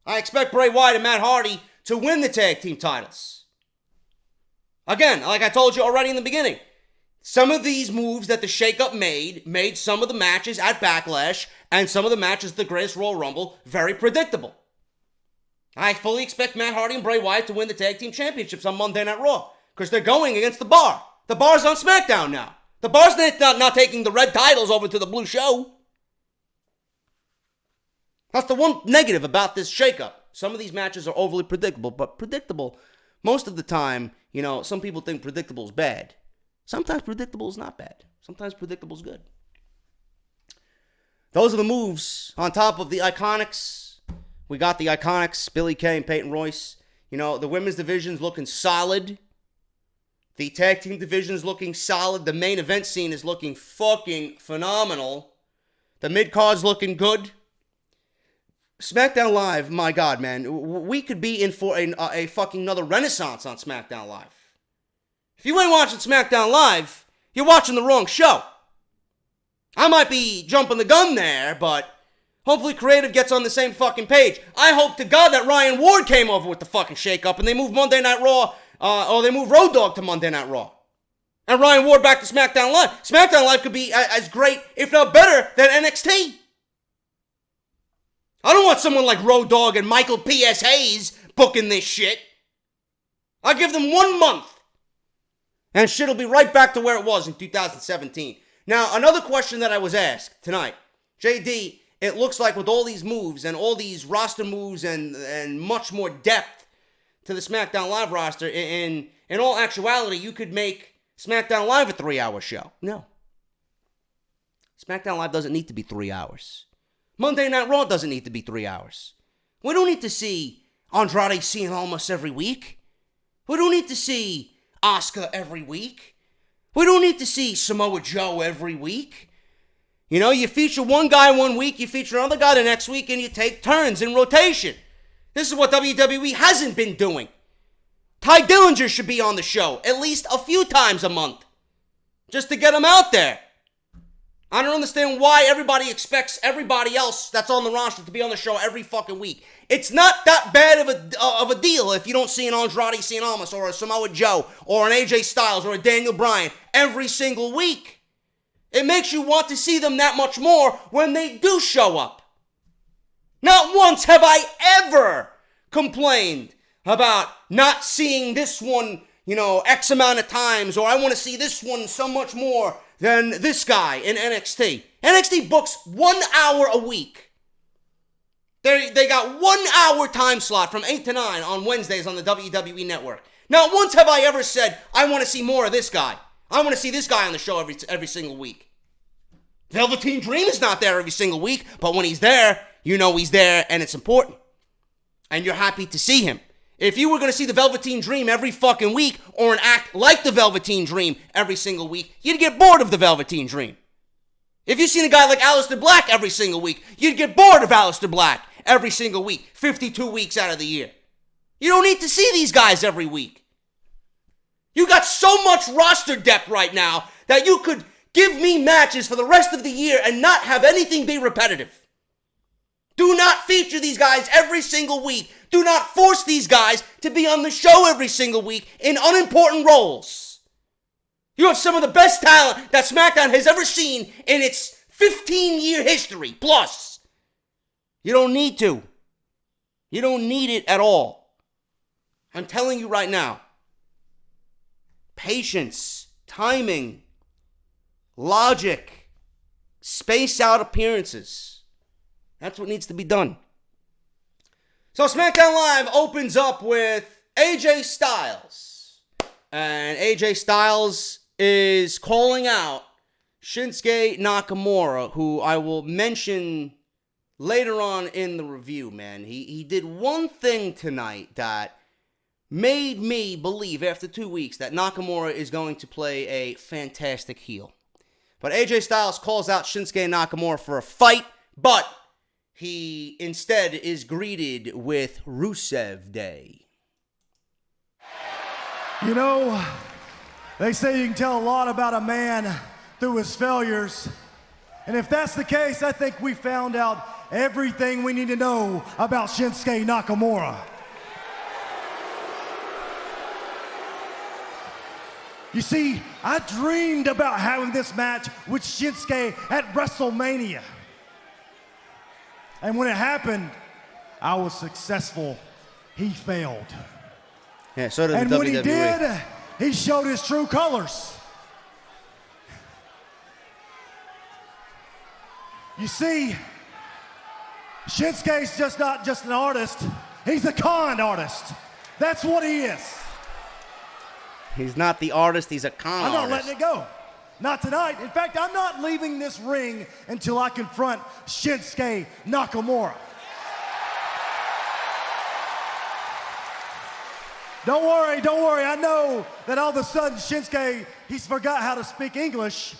I expect Bray Wyatt and Matt Hardy to win the tag team titles. Again, like I told you already in the beginning, some of these moves that the shakeup made some of the matches at Backlash and some of the matches at the Greatest Royal Rumble very predictable. I fully expect Matt Hardy and Bray Wyatt to win the tag team championships on Monday Night Raw because they're going against the Bar. The Bar's on SmackDown now. The Bar's not taking the red titles over to the Blue Show. That's the one negative about this shakeup. Some of these matches are overly predictable, but predictable most of the time. You know, some people think predictable is bad. Sometimes predictable is not bad. Sometimes predictable is good. Those are the moves on top of the Iconics. We got the Iconics, Billie Kay and Peyton Royce. You know, the women's division's looking solid. The tag team division's looking solid. The main event scene is looking fucking phenomenal. The mid-card's looking good. SmackDown Live, my God, man, we could be in for a fucking another renaissance on SmackDown Live. If you ain't watching SmackDown Live, you're watching the wrong show. I might be jumping the gun there, but hopefully Creative gets on the same fucking page. I hope to God that Ryan Ward came over with the fucking shake-up and they moved Monday Night Raw, or they moved Road Dogg to Monday Night Raw. And Ryan Ward back to SmackDown Live. SmackDown Live could be as great, if not better, than NXT. I don't want someone like Road Dogg and Michael P.S. Hayes booking this shit. I'll give them 1 month. And shit'll be right back to where it was in 2017. Now, another question that I was asked tonight. JD, it looks like with all these moves and all these roster moves and much more depth to the SmackDown Live roster, in all actuality, you could make SmackDown Live a 3-hour show. No. SmackDown Live doesn't need to be 3 hours. Monday Night Raw doesn't need to be 3 hours. We don't need to see Andrade seeing Almas every week. We don't need to see Asuka every week. We don't need to see Samoa Joe every week. You know, you feature one guy one week, you feature another guy the next week, and you take turns in rotation. This is what WWE hasn't been doing. Ty Dillinger should be on the show at least a few times a month, just to get him out there. I don't understand why everybody expects everybody else that's on the roster to be on the show every fucking week. It's not that bad of a deal if you don't see an Andrade Cien Almas or a Samoa Joe or an AJ Styles or a Daniel Bryan every single week. It makes you want to see them that much more when they do show up. Not once have I ever complained about not seeing this one, X amount of times, or I want to see this one so much more than this guy in NXT. NXT books 1 hour a week. They got 1 hour time slot from 8 to 9 on Wednesdays on the WWE Network. Not once have I ever said, I want to see more of this guy. I want to see this guy on the show every single week. Velveteen Dream is not there every single week, but when he's there, you know he's there and it's important. And you're happy to see him. If you were going to see the Velveteen Dream every fucking week, or an act like the Velveteen Dream every single week, you'd get bored of the Velveteen Dream. If you seen a guy like Aleister Black every single week, you'd get bored of Aleister Black every single week, 52 weeks out of the year. You don't need to see these guys every week. You got so much roster depth right now that you could give me matches for the rest of the year and not have anything be repetitive. Do not feature these guys every single week. Do not force these guys to be on the show every single week in unimportant roles. You have some of the best talent that SmackDown has ever seen in its 15-year history plus. You don't need to. You don't need it at all. I'm telling you right now. Patience, timing, logic, space out appearances. That's what needs to be done. So SmackDown Live opens up with AJ Styles. And AJ Styles is calling out Shinsuke Nakamura, who I will mention later on in the review, man. He did one thing tonight that made me believe after 2 weeks that Nakamura is going to play a fantastic heel. But AJ Styles calls out Shinsuke Nakamura for a fight, but he instead is greeted with Rusev Day. You know, they say you can tell a lot about a man through his failures. And if that's the case, I think we found out everything we need to know about Shinsuke Nakamura. You see, I dreamed about having this match with Shinsuke at WrestleMania. And when it happened, I was successful. He failed. Yeah, so did and the WWE. When he did, he showed his true colors. You see, Shinsuke's not just an artist, he's a con artist. That's what he is. He's not the artist, he's a con artist. I'm not letting it go. Not tonight. In fact, I'm not leaving this ring until I confront Shinsuke Nakamura. Don't worry. I know that all of a sudden Shinsuke, he's forgot how to speak English.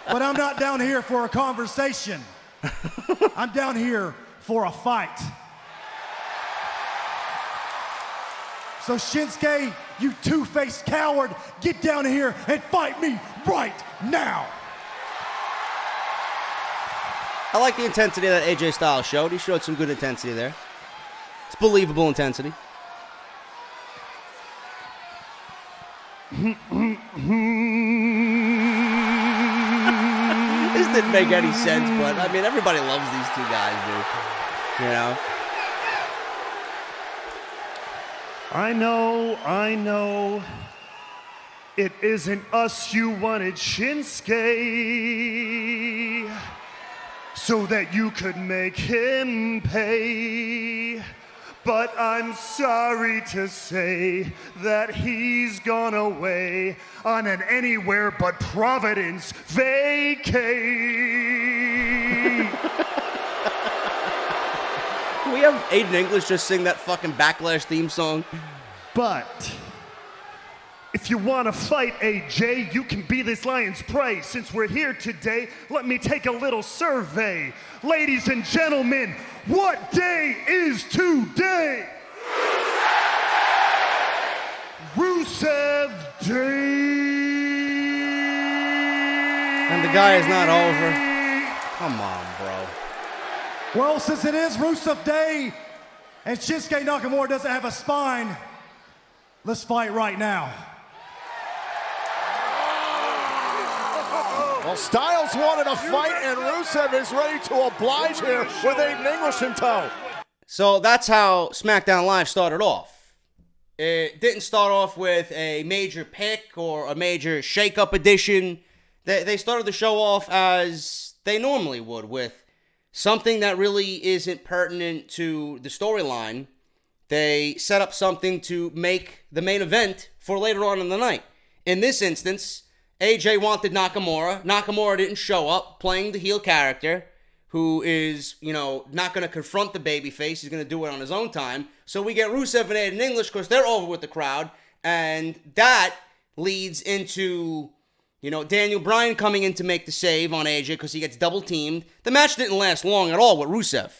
But I'm not down here for a conversation. I'm down here for a fight. So Shinsuke, you two-faced coward, get down here and fight me right now. I like the intensity that AJ Styles showed. He showed some good intensity there. It's believable intensity. This didn't make any sense, but I mean, everybody loves these two guys, dude. You know? I know. It isn't us you wanted, Shinsuke, so that you could make him pay. But I'm sorry to say that he's gone away on an anywhere but Providence vacay. Can we have Aiden English just sing that fucking Backlash theme song? But if you want to fight AJ, you can be this lion's prey. Since we're here today, let me take a little survey. Ladies and gentlemen, what day is today? Rusev Day. And the guy is not over. Come on, bro. Well, since it is Rusev Day and Shinsuke Nakamura doesn't have a spine, let's fight right now. Well, Styles wanted a fight, and Rusev is ready to oblige here with Aiden English in tow. So that's how SmackDown Live started off. It didn't start off with a major pick or a major shake-up edition. They started the show off as they normally would, with something that really isn't pertinent to the storyline. They set up something to make the main event for later on in the night. In this instance, AJ wanted Nakamura. Nakamura didn't show up, playing the heel character, who is, not going to confront the babyface. He's going to do it on his own time. So we get Rusev and Aiden English because they're over with the crowd. And that leads into, Daniel Bryan coming in to make the save on AJ because he gets double teamed. The match didn't last long at all with Rusev.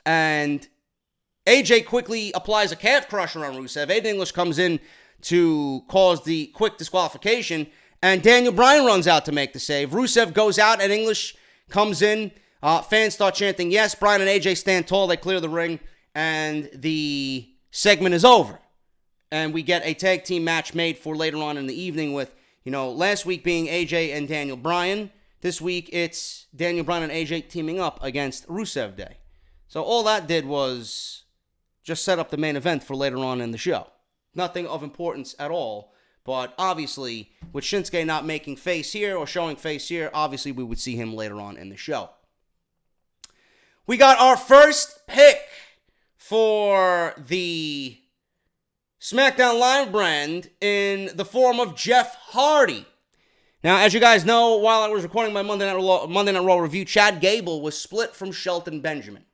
And AJ quickly applies a calf crusher on Rusev. Aiden English comes in to cause the quick disqualification, and Daniel Bryan runs out to make the save. Rusev goes out, and English comes in. Fans start chanting, yes. Bryan and AJ stand tall. They clear the ring, and the segment is over. And we get a tag team match made for later on in the evening with, last week being AJ and Daniel Bryan. This week, it's Daniel Bryan and AJ teaming up against Rusev Day. So all that did was just set up the main event for later on in the show. Nothing of importance at all, but obviously, with Shinsuke not making face here or showing face here, obviously we would see him later on in the show. We got our first pick for the SmackDown Live brand in the form of Jeff Hardy. Now, as you guys know, while I was recording my Monday Night Raw review, Chad Gable was split from Shelton Benjamin.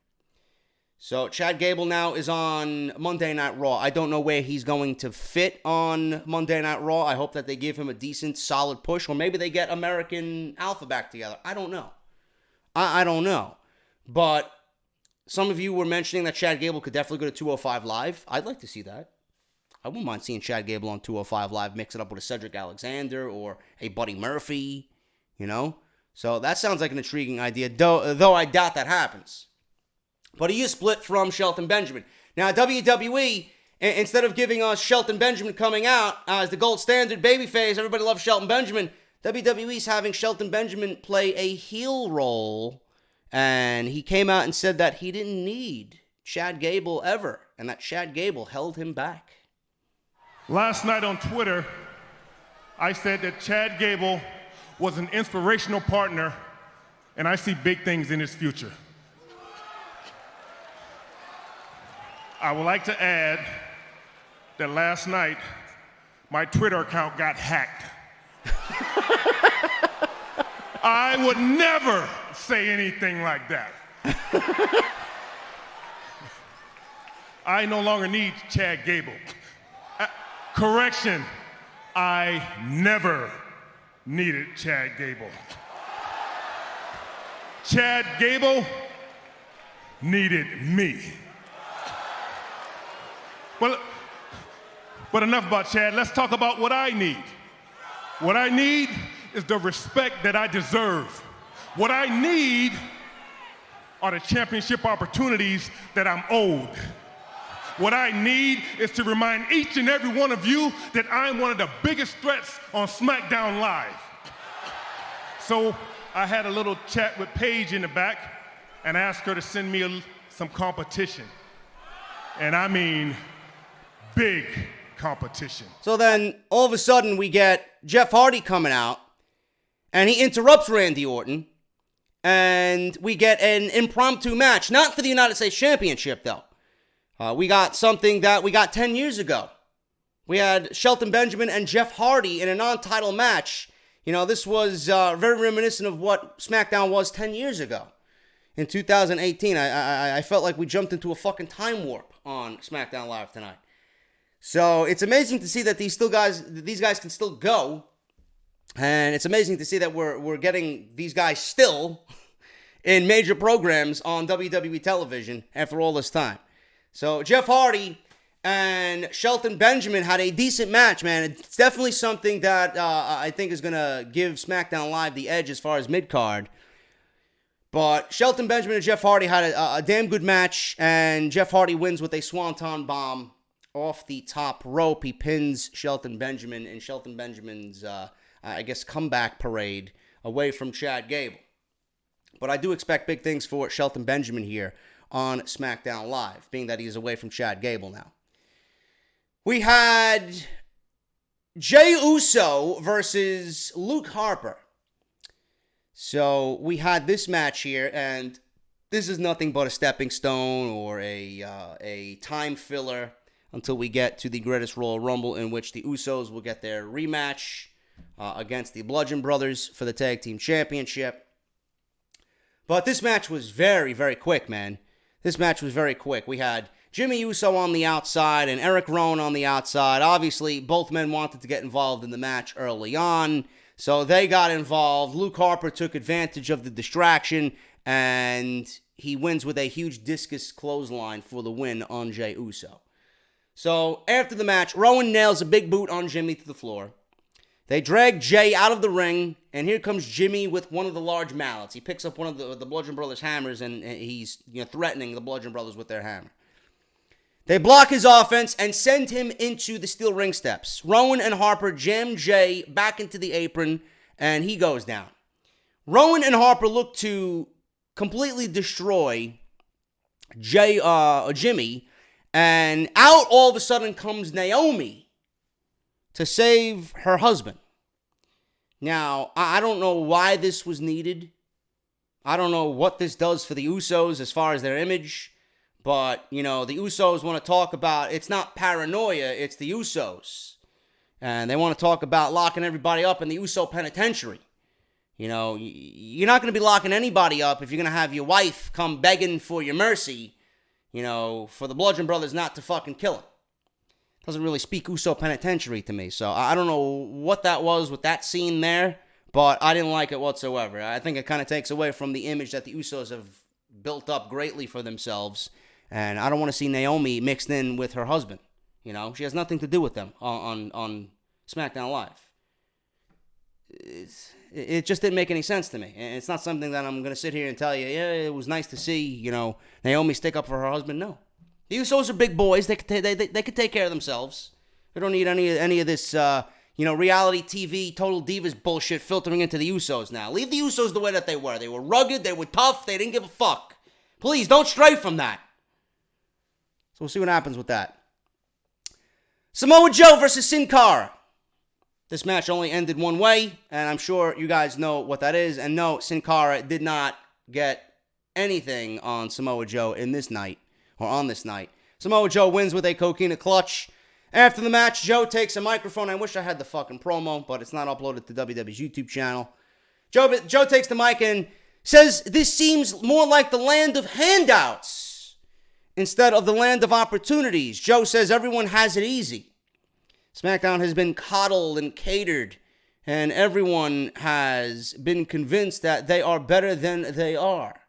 So Chad Gable now is on Monday Night Raw. I don't know where he's going to fit on Monday Night Raw. I hope that they give him a decent, solid push, or maybe they get American Alpha back together. I don't know. I don't know. But some of you were mentioning that Chad Gable could definitely go to 205 Live. I'd like to see that. I wouldn't mind seeing Chad Gable on 205 Live, mix it up with a Cedric Alexander or a Buddy Murphy, So that sounds like an intriguing idea, though I doubt that happens. But he is split from Shelton Benjamin. Now, WWE, instead of giving us Shelton Benjamin coming out as the gold standard babyface, everybody loves Shelton Benjamin, WWE's having Shelton Benjamin play a heel role. And he came out and said that he didn't need Chad Gable ever, and that Chad Gable held him back. Last night on Twitter, I said that Chad Gable was an inspirational partner, and I see big things in his future. I would like to add that last night, my Twitter account got hacked. I would never say anything like that. I no longer need Chad Gable. Correction, I never needed Chad Gable. Chad Gable needed me. But enough about Chad. Let's talk about what I need. What I need is the respect that I deserve. What I need are the championship opportunities that I'm owed. What I need is to remind each and every one of you that I'm one of the biggest threats on SmackDown Live. So I had a little chat with Paige in the back and asked her to send me some competition. And I mean big competition. So then, all of a sudden, we get Jeff Hardy coming out, and he interrupts Randy Orton, and we get an impromptu match. Not for the United States Championship, though. We got something that we got 10 years ago. We had Shelton Benjamin and Jeff Hardy in a non-title match. You know, this was very reminiscent of what SmackDown was 10 years ago. In 2018, I felt like we jumped into a fucking time warp on SmackDown Live tonight. So it's amazing to see that these guys can still go. And it's amazing to see that we're getting these guys still in major programs on WWE television after all this time. So Jeff Hardy and Shelton Benjamin had a decent match, man. It's definitely something that I think is going to give SmackDown Live the edge as far as mid-card. But Shelton Benjamin and Jeff Hardy had a damn good match, and Jeff Hardy wins with a swanton bomb off the top rope. He pins Shelton Benjamin in Shelton Benjamin's, comeback parade away from Chad Gable. But I do expect big things for Shelton Benjamin here on SmackDown Live, being that he's away from Chad Gable now. We had Jey Uso versus Luke Harper. So we had this match here, and this is nothing but a stepping stone or a time filler until we get to the Greatest Royal Rumble, in which the Usos will get their rematch against the Bludgeon Brothers for the Tag Team Championship. But this match was very, very quick, man. This match was very quick. We had Jimmy Uso on the outside and Eric Rowan on the outside. Obviously, both men wanted to get involved in the match early on, so they got involved. Luke Harper took advantage of the distraction, and he wins with a huge discus clothesline for the win on Jey Uso. So after the match, Rowan nails a big boot on Jimmy to the floor. They drag Jey out of the ring, and here comes Jimmy with one of the large mallets. He picks up one of the Bludgeon Brothers' hammers, and he's threatening the Bludgeon Brothers with their hammer. They block his offense and send him into the steel ring steps. Rowan and Harper jam Jey back into the apron, and he goes down. Rowan and Harper look to completely destroy Jimmy, and out all of a sudden comes Naomi to save her husband. Now, I don't know why this was needed. I don't know what this does for the Usos as far as their image. But, the Usos want to talk about, it's not paranoia, it's the Usos. And they want to talk about locking everybody up in the Uso penitentiary. You're not going to be locking anybody up if you're going to have your wife come begging for your mercy, for the Bludgeon Brothers not to fucking kill him. Doesn't really speak Uso penitentiary to me. So I don't know what that was with that scene there, but I didn't like it whatsoever. I think it kind of takes away from the image that the Usos have built up greatly for themselves. And I don't want to see Naomi mixed in with her husband. She has nothing to do with them on SmackDown Live. It just didn't make any sense to me. And it's not something that I'm going to sit here and tell you, yeah, it was nice to see, Naomi stick up for her husband. No. The Usos are big boys. They could take care of themselves. They don't need any of this, reality TV, total divas bullshit filtering into the Usos now. Leave the Usos the way that they were. They were rugged. They were tough. They didn't give a fuck. Please, don't stray from that. So we'll see what happens with that. Samoa Joe versus Sin Cara. This match only ended one way, and I'm sure you guys know what that is. And no, Sin Cara did not get anything on Samoa Joe on this night. Samoa Joe wins with a coquina clutch. After the match, Joe takes a microphone. I wish I had the fucking promo, but it's not uploaded to WWE's YouTube channel. Joe takes the mic and says this seems more like the land of handouts instead of the land of opportunities. Joe says everyone has it easy. SmackDown has been coddled and catered, and everyone has been convinced that they are better than they are.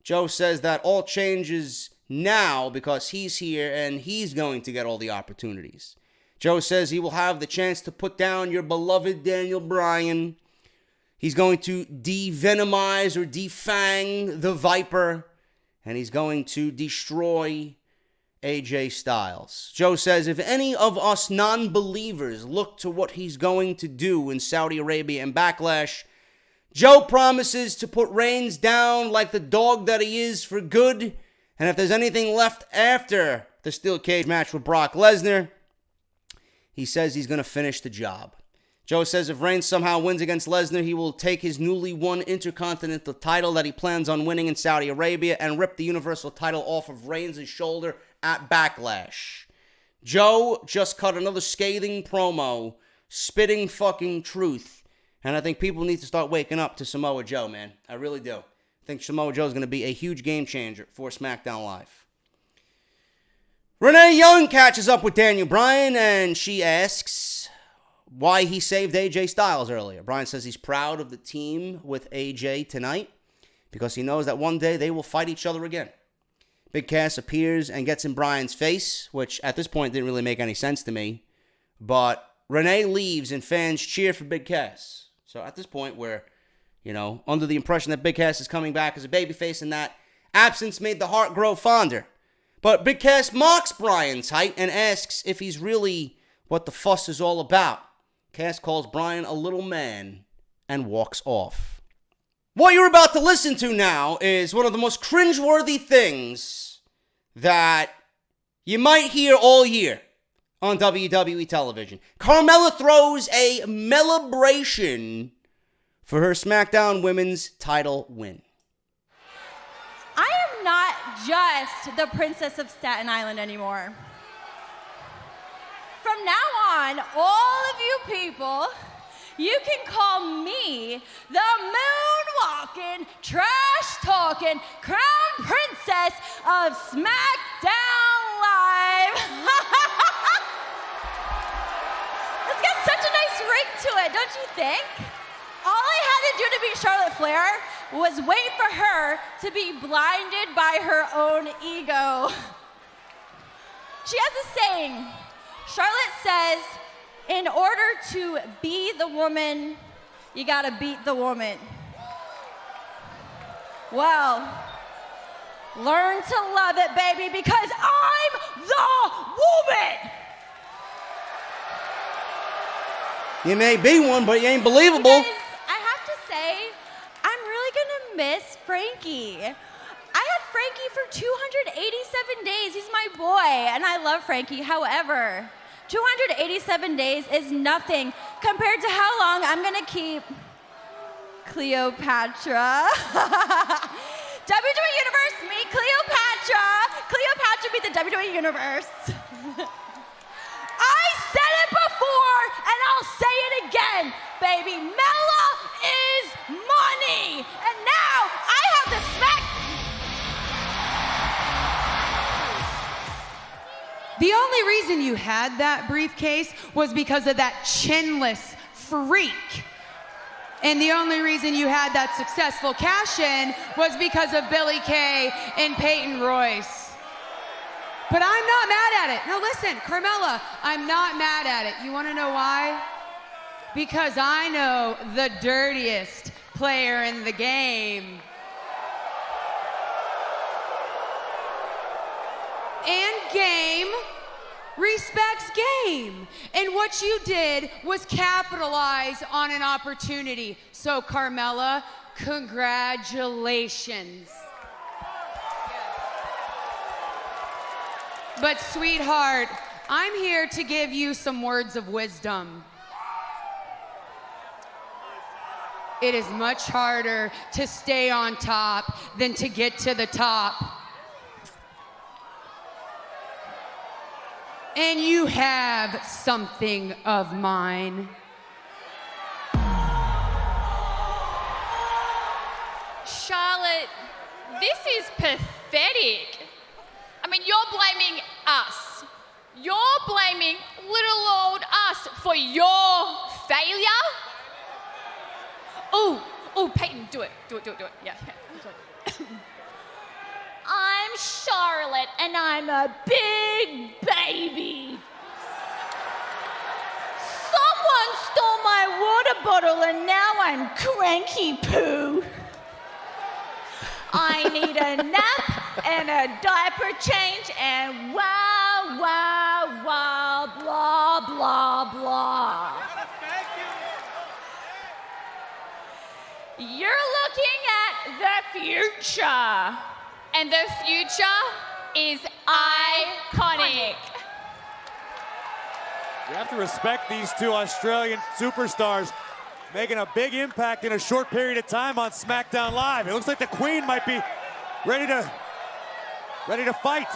Joe says that all changes now because he's here and he's going to get all the opportunities. Joe says he will have the chance to put down your beloved Daniel Bryan. He's going to de-venomize or defang the Viper. And he's going to destroy AJ Styles. Joe says if any of us non-believers look to what he's going to do in Saudi Arabia and Backlash, Joe promises to put Reigns down like the dog that he is for good. And if there's anything left after the steel cage match with Brock Lesnar, he says he's going to finish the job. Joe says if Reigns somehow wins against Lesnar, he will take his newly won Intercontinental title that he plans on winning in Saudi Arabia and rip the Universal title off of Reigns' shoulder at Backlash. Joe just cut another scathing promo, spitting fucking truth. And I think people need to start waking up to Samoa Joe, man. I really do. I think Samoa Joe is going to be a huge game changer for SmackDown Live. Renee Young catches up with Daniel Bryan, and she asks why he saved AJ Styles earlier. Bryan says he's proud of the team with AJ tonight because he knows that one day they will fight each other again. Big Cass appears and gets in Bryan's face, which at this point didn't really make any sense to me. But Renee leaves and fans cheer for Big Cass. So at this point we're, under the impression that Big Cass is coming back as a babyface and that absence made the heart grow fonder. But Big Cass mocks Bryan's height and asks if he's really what the fuss is all about. Cass calls Bryan a little man and walks off. What you're about to listen to now is one of the most cringeworthy things that you might hear all year on WWE television. Carmella throws a celebration for her SmackDown Women's title win. I am not just the Princess of Staten Island anymore. From now on, all of you people, you can call me the moonwalking, trash-talking, crown princess of SmackDown Live. It's got such a nice ring to it, don't you think? All I had to do to beat Charlotte Flair was wait for her to be blinded by her own ego. She has a saying. Charlotte says, in order to be the woman, you gotta beat the woman. Well, learn to love it, baby, because I'm the woman. You may be one, but you ain't believable. You guys, I have to say, I'm really gonna miss Frankie. I had Frankie for 287 days. He's my boy, and I love Frankie. However, 287 days is nothing compared to how long I'm gonna keep Cleopatra. WWE Universe, meet Cleopatra. Cleopatra beat the WWE Universe. I said it before, and I'll say it again, baby. Mela is money, and now I have the The only reason you had that briefcase was because of that chinless freak. And the only reason you had that successful cash-in was because of Billie Kay and Peyton Royce. But I'm not mad at it. No, listen, Carmella, I'm not mad at it. You want to know why? Because I know the dirtiest player in the game. And game respects game. And what you did was capitalize on an opportunity. So, Carmella, congratulations. But, sweetheart, I'm here to give you some words of wisdom. It is much harder to stay on top than to get to the top. And you have something of mine. Charlotte, this is pathetic. I mean, you're blaming us. You're blaming little old us for your failure. Oh, Peyton, do it. Yeah. I'm Charlotte, and I'm a big baby. Someone stole my water bottle, and now I'm cranky poo. I need a nap and a diaper change, and wow, blah, blah, blah. You're looking at the future. And the future is iconic. You have to respect these two Australian superstars making a big impact in a short period of time on SmackDown Live. It looks like the Queen might be ready to fight.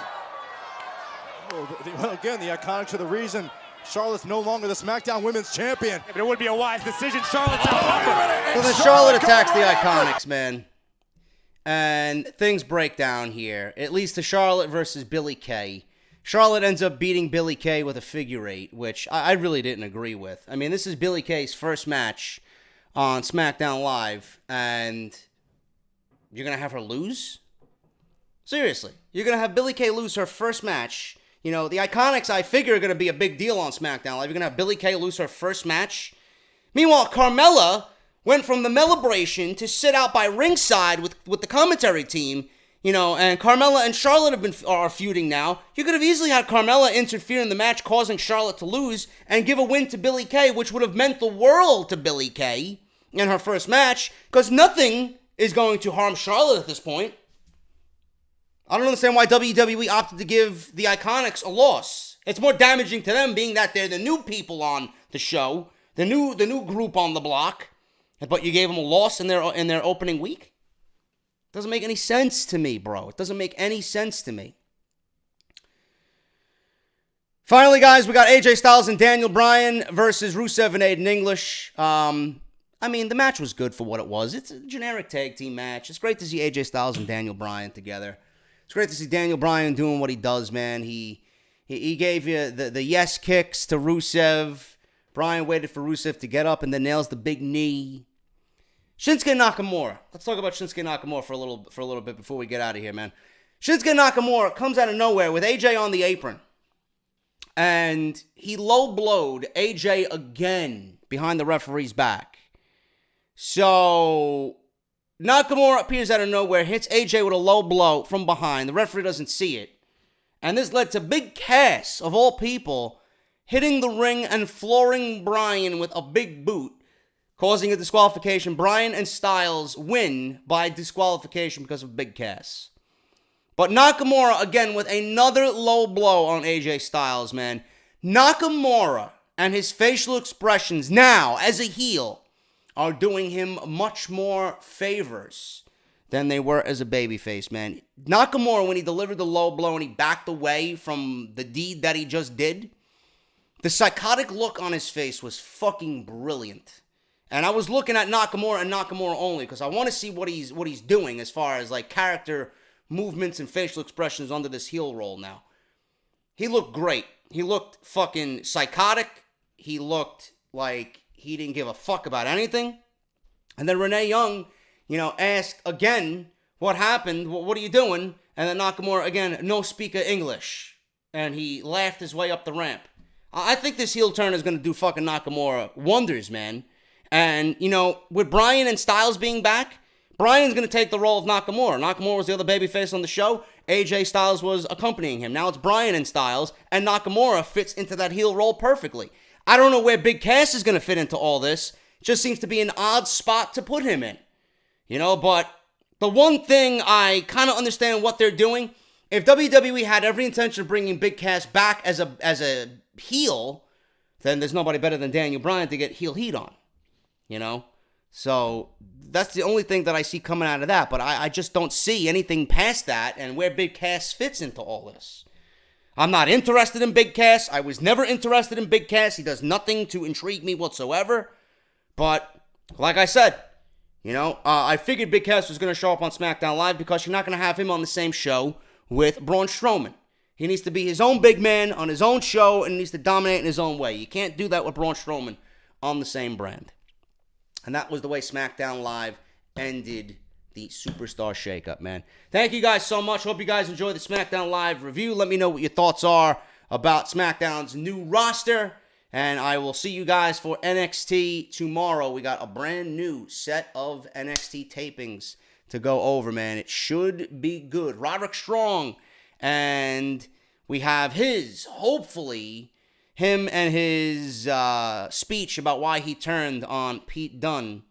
Well, again, the Iconics are the reason Charlotte's no longer the SmackDown Women's Champion. But it would be a wise decision. Charlotte's outnumbered. So then Charlotte attacks the Iconics, man. And things break down here. It leads to Charlotte versus Billie Kay. Charlotte ends up beating Billie Kay with a figure eight, which I really didn't agree with. I mean, this is Billie Kay's first match on SmackDown Live, and you're going to have her lose? Seriously, you're going to have Billie Kay lose her first match. You know, the Iconics, I figure, are going to be a big deal on SmackDown Live. You're going to have Billie Kay lose her first match. Meanwhile, Carmella went from the Melibration to sit out by ringside with the commentary team. You know, and Carmella and Charlotte are feuding now. You could have easily had Carmella interfere in the match, causing Charlotte to lose, and give a win to Billie Kay, which would have meant the world to Billie Kay in her first match, because nothing is going to harm Charlotte at this point. I don't understand why WWE opted to give the Iconics a loss. It's more damaging to them, being that they're the new people on the show, the new group on the block, but you gave them a loss in their opening week. Doesn't make any sense to me, bro. It doesn't make any sense to me. Finally, guys, we got AJ Styles and Daniel Bryan versus Rusev and Aiden English. I mean, the match was good for what it was. It's a generic tag team match. It's great to see AJ Styles and Daniel Bryan together. It's great to see Daniel Bryan doing what he does, man. He gave you the yes kicks to Rusev. Bryan waited for Rusev to get up and then nails the big knee. Shinsuke Nakamura. Let's talk about Shinsuke Nakamura for a little bit before we get out of here, man. Shinsuke Nakamura comes out of nowhere with AJ on the apron. And he low-blowed AJ again behind the referee's back. So Nakamura appears out of nowhere, hits AJ with a low blow from behind. The referee doesn't see it. And this led to Big Cass, of all people, hitting the ring and flooring Bryan with a big boot, causing a disqualification. Bryan and Styles win by disqualification because of Big Cass. But Nakamura, again, with another low blow on AJ Styles, man. Nakamura and his facial expressions now, as a heel, are doing him much more favors than they were as a babyface, man. Nakamura, when he delivered the low blow and he backed away from the deed that he just did, the psychotic look on his face was fucking brilliant. And I was looking at Nakamura and Nakamura only because I want to see what he's doing as far as like character movements and facial expressions under this heel role now. He looked great. He looked fucking psychotic. He looked like he didn't give a fuck about anything. And then Renee Young, asked again, what happened? What are you doing? And then Nakamura, again, no speak of English. And he laughed his way up the ramp. I think this heel turn is going to do fucking Nakamura wonders, man. And, with Bryan and Styles being back, Bryan's going to take the role of Nakamura. Nakamura was the other babyface on the show. AJ Styles was accompanying him. Now it's Bryan and Styles, and Nakamura fits into that heel role perfectly. I don't know where Big Cass is going to fit into all this. It just seems to be an odd spot to put him in. But the one thing I kind of understand what they're doing, if WWE had every intention of bringing Big Cass back as a heel, then there's nobody better than Daniel Bryan to get heel heat on. So that's the only thing that I see coming out of that. But I just don't see anything past that and where Big Cass fits into all this. I'm not interested in Big Cass. I was never interested in Big Cass. He does nothing to intrigue me whatsoever. But like I said, I figured Big Cass was going to show up on SmackDown Live because you're not going to have him on the same show with Braun Strowman. He needs to be his own big man on his own show and needs to dominate in his own way. You can't do that with Braun Strowman on the same brand. And that was the way SmackDown Live ended the Superstar Shakeup, man. Thank you guys so much. Hope you guys enjoyed the SmackDown Live review. Let me know what your thoughts are about SmackDown's new roster. And I will see you guys for NXT tomorrow. We got a brand new set of NXT tapings to go over, man. It should be good. Roderick Strong. And we have him and his speech about why he turned on Pete Dunne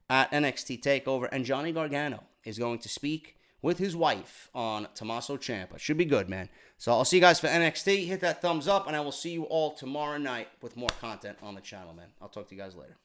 at NXT TakeOver. And Johnny Gargano is going to speak with his wife on Tommaso Ciampa. Should be good, man. So I'll see you guys for NXT. Hit that thumbs up, and I will see you all tomorrow night with more content on the channel, man. I'll talk to you guys later.